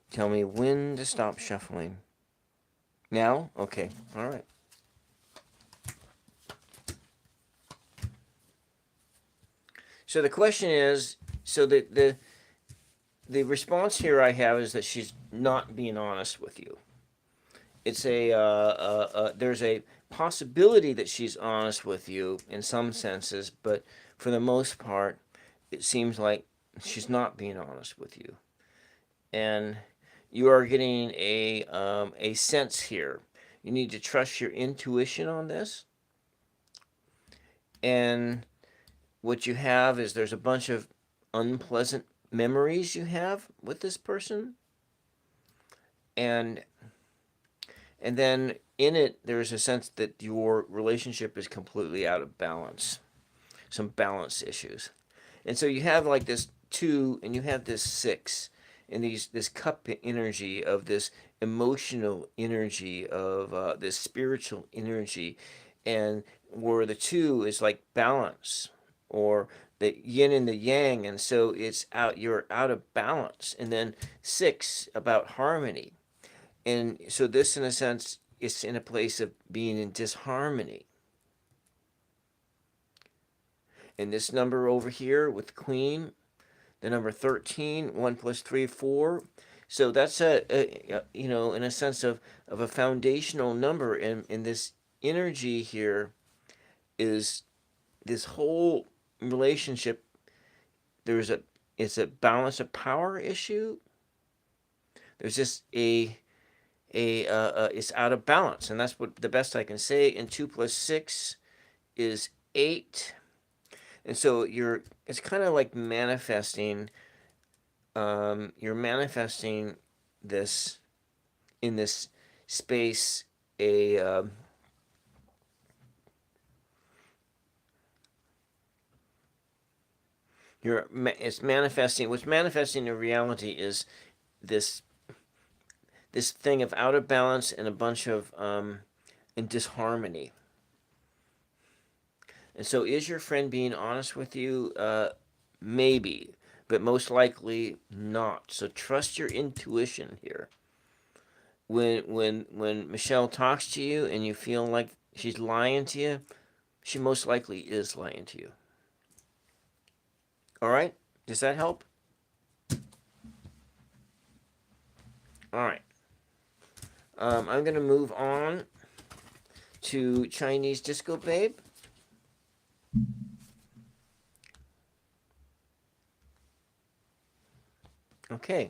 tell me when to stop shuffling. Now? Okay. All right. So the question is, so the response here I have is that she's not being honest with you. It's there's a possibility that she's honest with you in some senses, but for the most part, it seems like she's not being honest with you, and you are getting a sense here. You need to trust your intuition on this, and what you have is there's a bunch of unpleasant memories you have with this person, and then in it there's a sense that your relationship is completely out of balance, some balance issues. And so you have like this 2 and you have this 6, and this cup energy of this emotional energy of this spiritual energy, and where the 2 is like balance, or the yin and the yang, and so it's out, you're out of balance. And then 6 about harmony, and so this in a sense is in a place of being in disharmony. And this number over here with Queen, the number 13, 1 plus 3, 4. So that's you know, in a sense of a foundational number. And in this energy here is this whole relationship. It's a balance of power issue. There's just it's out of balance. And that's what the best I can say. And 2 plus 6 is 8. And so it's kind of like manifesting. You're manifesting this in this space. It's manifesting. What's manifesting in reality is this this thing of out of balance and a bunch of in disharmony. And so, is your friend being honest with you? Maybe, but most likely not. So trust your intuition here. When Michelle talks to you and you feel like she's lying to you, she most likely is lying to you. All right? Does that help? All right. I'm going to move on to Chinese Disco Babe. Okay.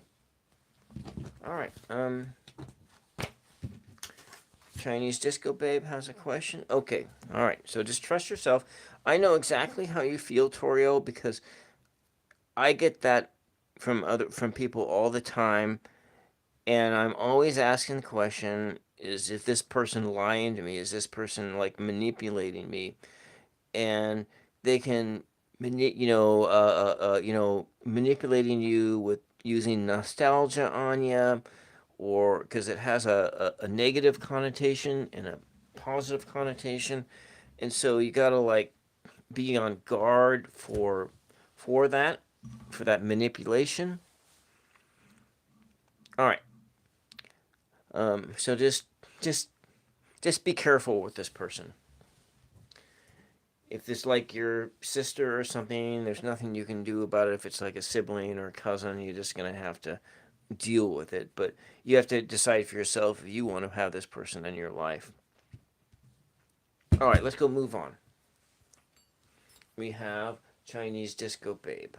All right. Chinese Disco Babe has a question. Okay. All right. So just trust yourself. I know exactly how you feel, Torio, because I get that from people all the time, and I'm always asking the question: is this person lying to me? Is this person like manipulating me? And they can, manipulating you with using nostalgia on you, or because it has a negative connotation and a positive connotation, and so you gotta like be on guard for that for that manipulation. All right. So just just be careful with this person. If it's like your sister or something, there's nothing you can do about it. If it's like a sibling or a cousin, you're just gonna have to deal with it. But you have to decide for yourself if you want to have this person in your life. All right, let's go move on. We have Chinese Disco Babe.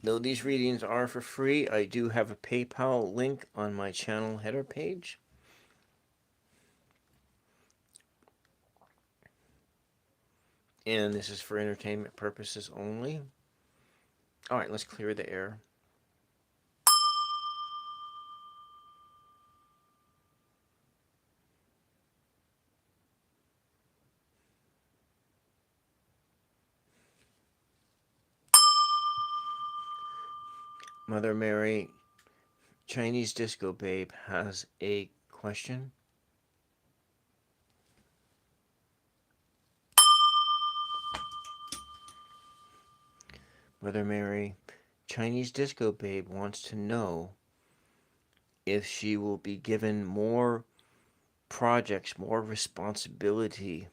Though these readings are for free, I do have a PayPal link on my channel header page. And this is for entertainment purposes only. All right, let's clear the air. Mother Mary, Chinese Disco Babe has a question. Mother Mary, Chinese Disco Babe wants to know if she will be given more projects, more responsibility,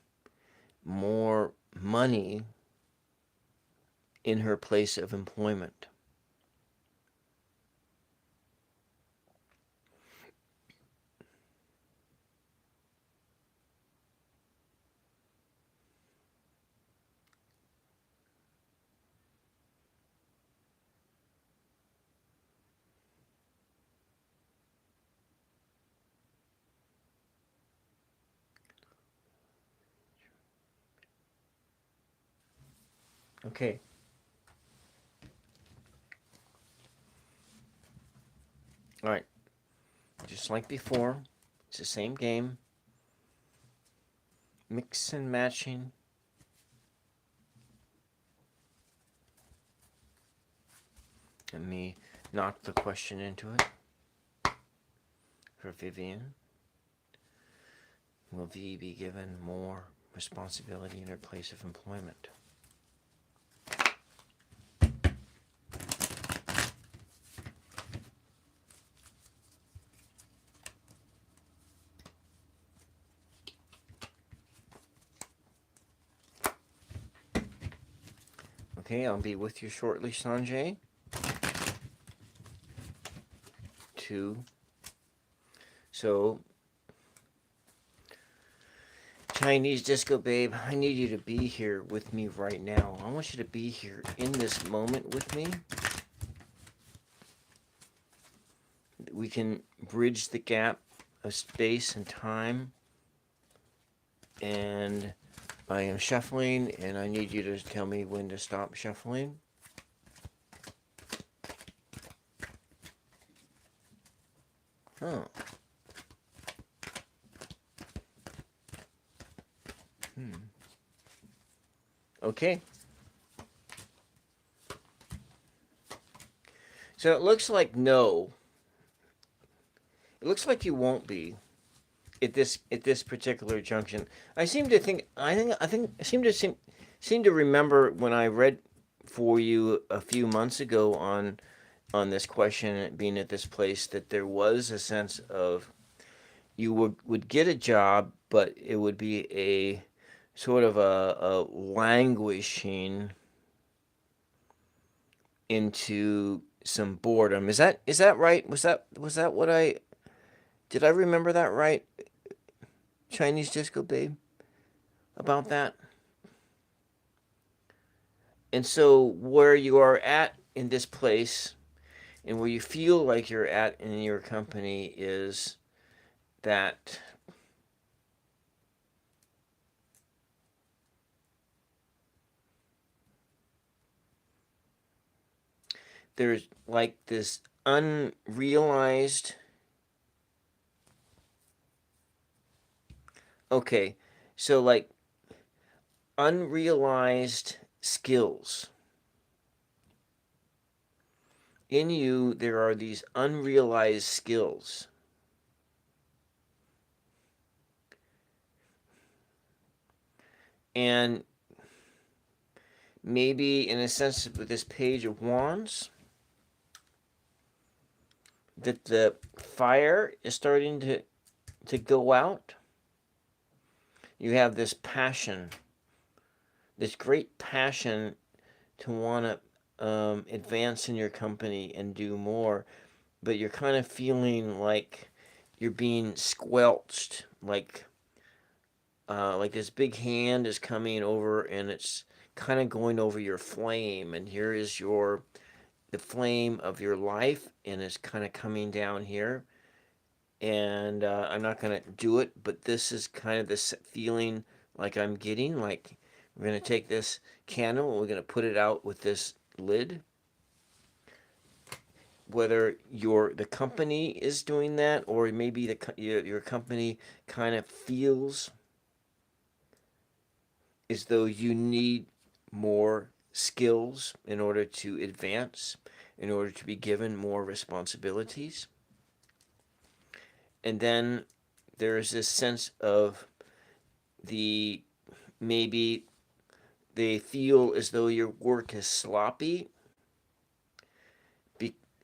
more money in her place of employment. Okay. All right. Just like before, it's the same game. Mix and matching. Let me knock the question into it. For Vivian, will V be given more responsibility in her place of employment? Okay, I'll be with you shortly, Sanjay. 2. So, Chinese Disco Babe, I need you to be here with me right now. I want you to be here in this moment with me. We can bridge the gap of space and time. And I am shuffling, and I need you to tell me when to stop shuffling. Oh. Okay. So it looks like no. It looks like you won't be at this particular junction. I seem to think I seem to remember when I read for you a few months ago on this question being at this place that there was a sense of you would get a job, but it would be a sort of a languishing into some boredom. Is that right? Was that what I did I remember that right? Chinese Disco Babe about that? And so where you are at in this place and where you feel like you're at in your company is that there's like this unrealized. Okay, so like unrealized skills. In you, there are these unrealized skills. And maybe, in a sense, with this Page of Wands, that the fire is starting to go out. You have this passion, this great passion to want to advance in your company and do more, but you're kind of feeling like you're being squelched, like this big hand is coming over and it's kind of going over your flame, and here is the flame of your life, and it's kind of coming down here. And I'm not going to do it, but this is kind of this feeling like I'm getting. Like we're going to take this candle and we're going to put it out with this lid. Whether the company is doing that, or maybe your company kind of feels as though you need more skills in order to advance. in order to be given more responsibilities. And then there's this sense of the maybe they feel as though your work is sloppy,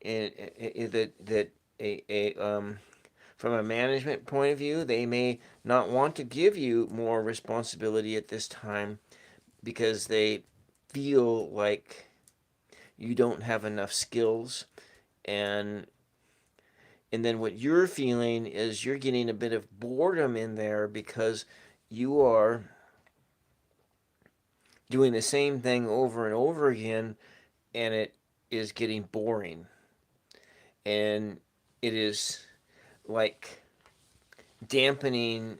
and that from a management point of view, they may not want to give you more responsibility at this time because they feel like you don't have enough skills. And and then what you're feeling is you're getting a bit of boredom in there because you are doing the same thing over and over again, and it is getting boring. And it is like dampening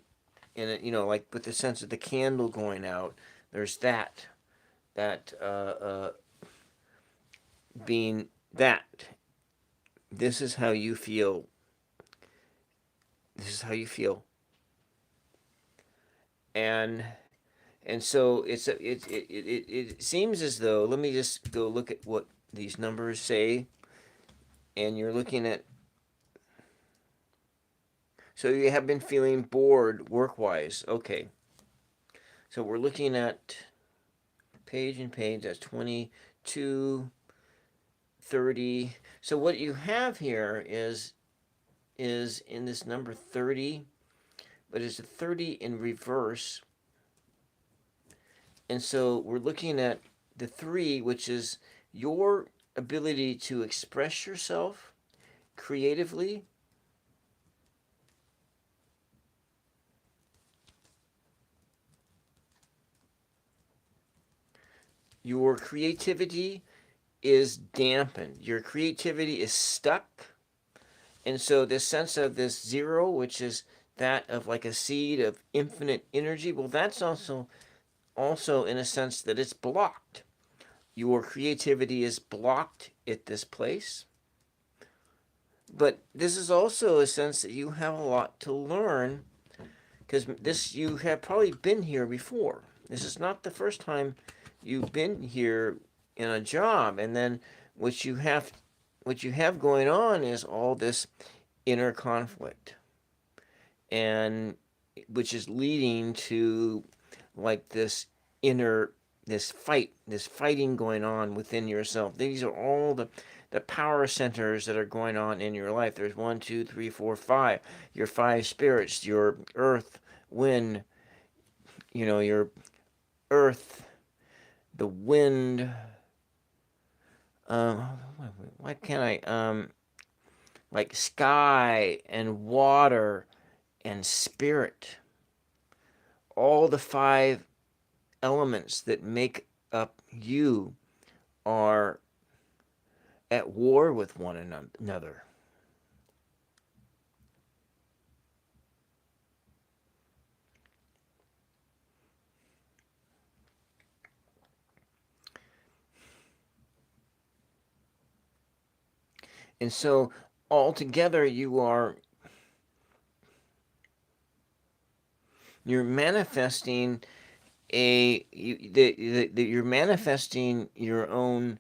in it, like with the sense of the candle going out. There's that being that this is how you feel. This is how you feel. And so it seems as though, let me just go look at what these numbers say. And you're looking at, so you have been feeling bored work-wise. Okay. So we're looking at page and page. That's 22, 30. So what you have here is in this number 30, but it's a 30 in reverse. And so we're looking at the 3, which is your ability to express yourself creatively. Your creativity is dampened. Your creativity is stuck. And so this sense of this 0, which is that of like a seed of infinite energy, well, that's also in a sense that it's blocked. Your creativity is blocked at this place. But this is also a sense that you have a lot to learn, because you have probably been here before. This is not the first time you've been here in a job. And then what you have going on is all this inner conflict, and which is leading to like this fighting going on within yourself. These are all the power centers that are going on in your life. There's 1, 2, 3, 4, 5. Your 5 spirits, your earth, wind, your earth, the wind. Why can't I? Like sky and water and spirit. All the 5 elements that make up you are at war with one another. And so altogether you're manifesting you're manifesting your own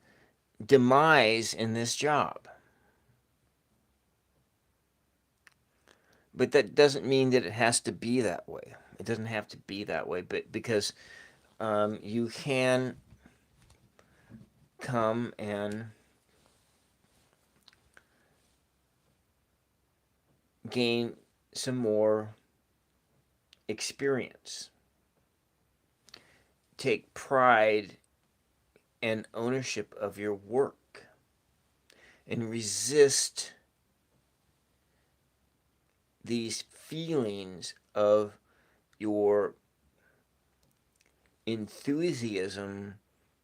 demise in this job. But that doesn't mean that it has to be that way. It doesn't have to be that way, but because you can come and gain some more experience. Take pride and ownership of your work, and resist these feelings of your enthusiasm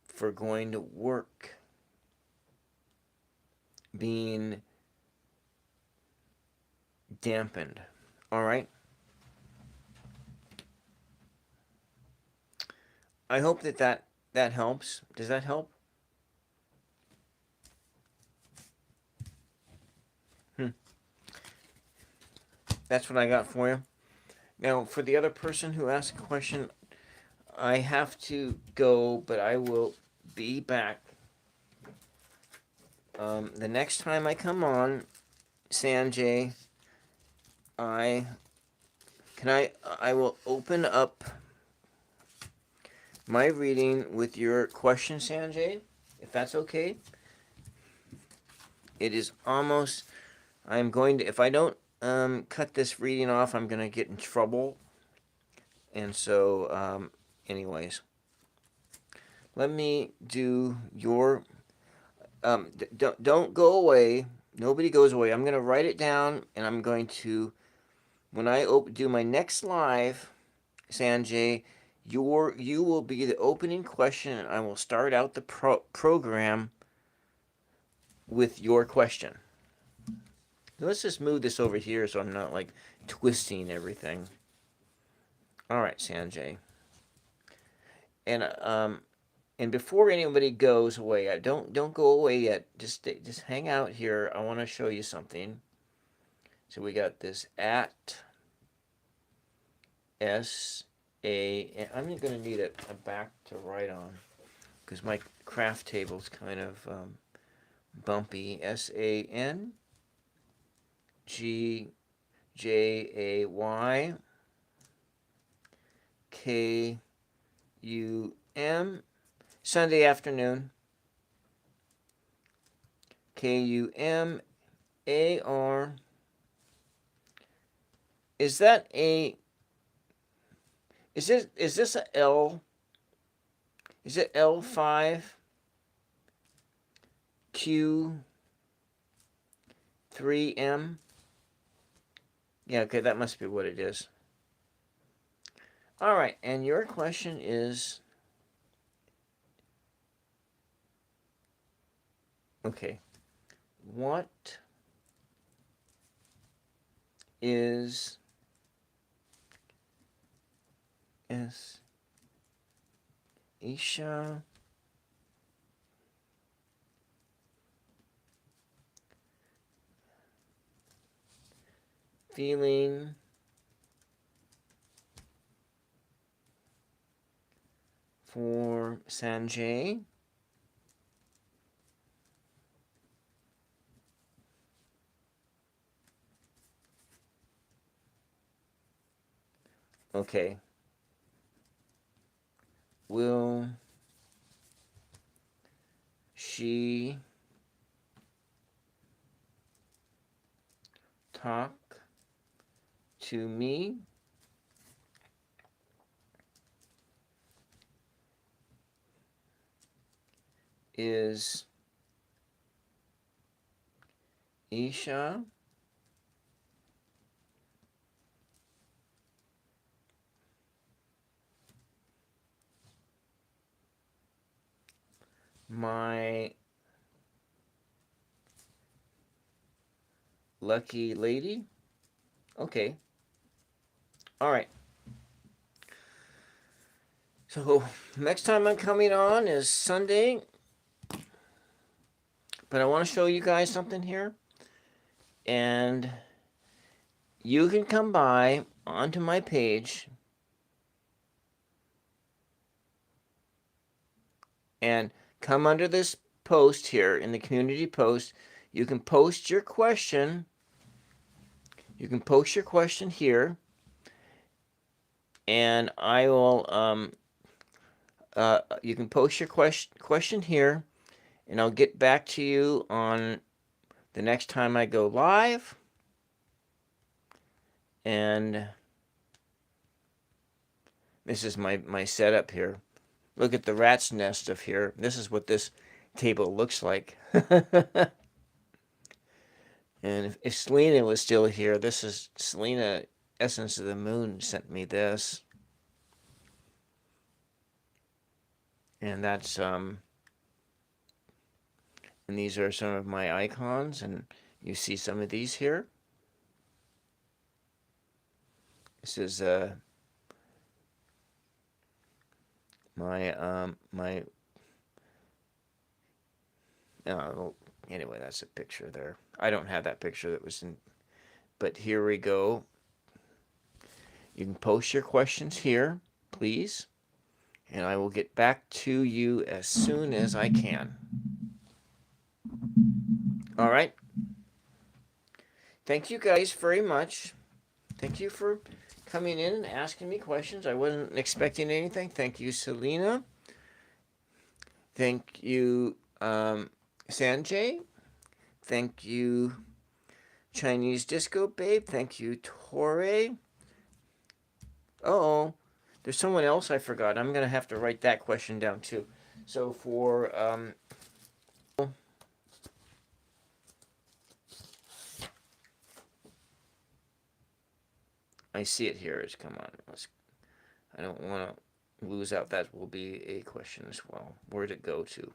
for going to work being dampened. All right? I hope that helps. Does that help? That's what I got for you. Now, for the other person who asked a question, I have to go, but I will be back The next time I come on, Sanjay, I I will open up my reading with your question, Sanjay, if that's okay. It is almost. I'm going to. If I don't cut this reading off, I'm going to get in trouble. And so, anyways, let me do your. Don't go away. Nobody goes away. I'm going to write it down, and I'm going to. When I do my next live, Sanjay, you will be the opening question, and I will start out the program with your question. Let's just move this over here so I'm not like twisting everything. All right, Sanjay. And before anybody goes away, don't go away yet. Just hang out here. I want to show you something. So we got this at S-A, and I'm going to need a back to write on because my craft table's kind of bumpy. SANGJAYKUM. Sunday afternoon. KUMAR. Is that a? Is this a L? Is it L5 Q3M? Yeah, okay, that must be what it is. All right, and your question is. Okay. What is Isha feeling for Sanjay? Okay. Will she talk to me? Is Isha my lucky lady? Okay. All right. So next time I'm coming on is Sunday. But I want to show you guys something here. And you can come by onto my page and come under this post here in the community post. You can post your question. You can post your question here. And I will, you can post your question here. And I'll get back to you on the next time I go live. And this is my setup here. Look at the rat's nest of here. This is what this table looks like. And if Selena was still here, this is Selena, Essence of the Moon, sent me this. And that's, and these are some of my icons, and you see some of these here. This is, anyway, that's a picture there. I don't have that picture that was in, but here we go. You can post your questions here, please, and I will get back to you as soon as I can. All right. Thank you guys very much. Thank you for coming in and asking me questions. I wasn't expecting anything. Thank you, Selena. Thank you, Sanjay. Thank you, Chinese Disco Babe. Thank you, Torre. Oh, there's someone else I forgot. I'm going to have to write that question down too. So for I see it here. It's come on. I don't want to lose out. That will be a question as well. Where'd it go to?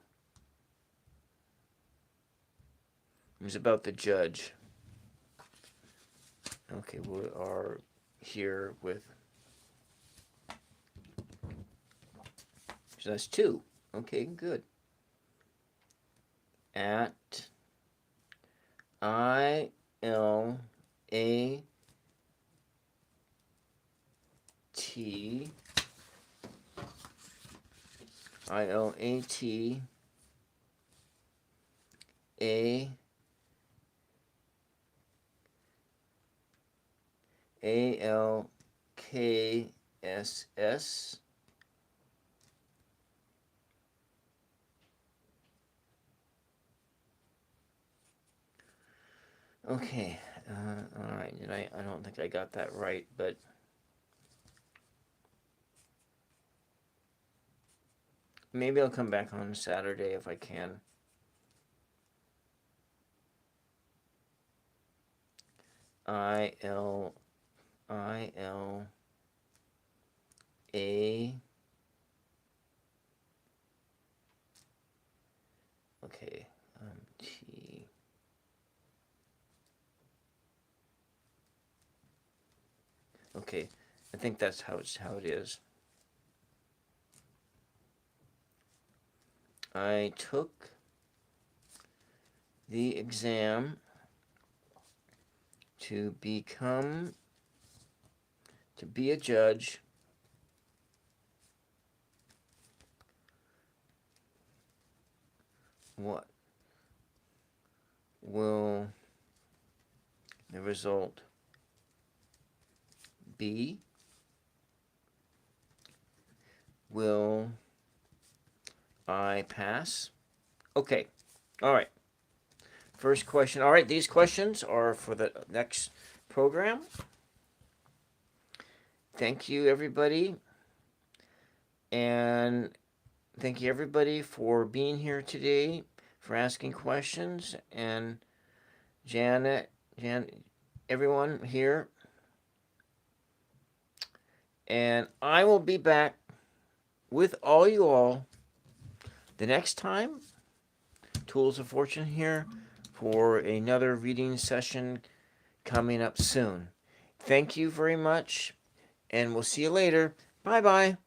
It was about the judge. Okay, we are here with. So that's 2. Okay, good. At ILAT A ALKSS. Okay, all right. And I don't think I got that right, but maybe I'll come back on Saturday if I can. ILA. Okay, T. Okay, I think that's how it is. I took the exam to be a judge. What will the result be? Will I pass? Okay. All right. First question. All right, these questions are for the next program. Thank you, everybody. And thank you, everybody, for being here today, for asking questions. And Janet, everyone here. And I will be back with all you all the next time. Tools of Fortune here for another reading session coming up soon. Thank you very much, and we'll see you later. Bye bye.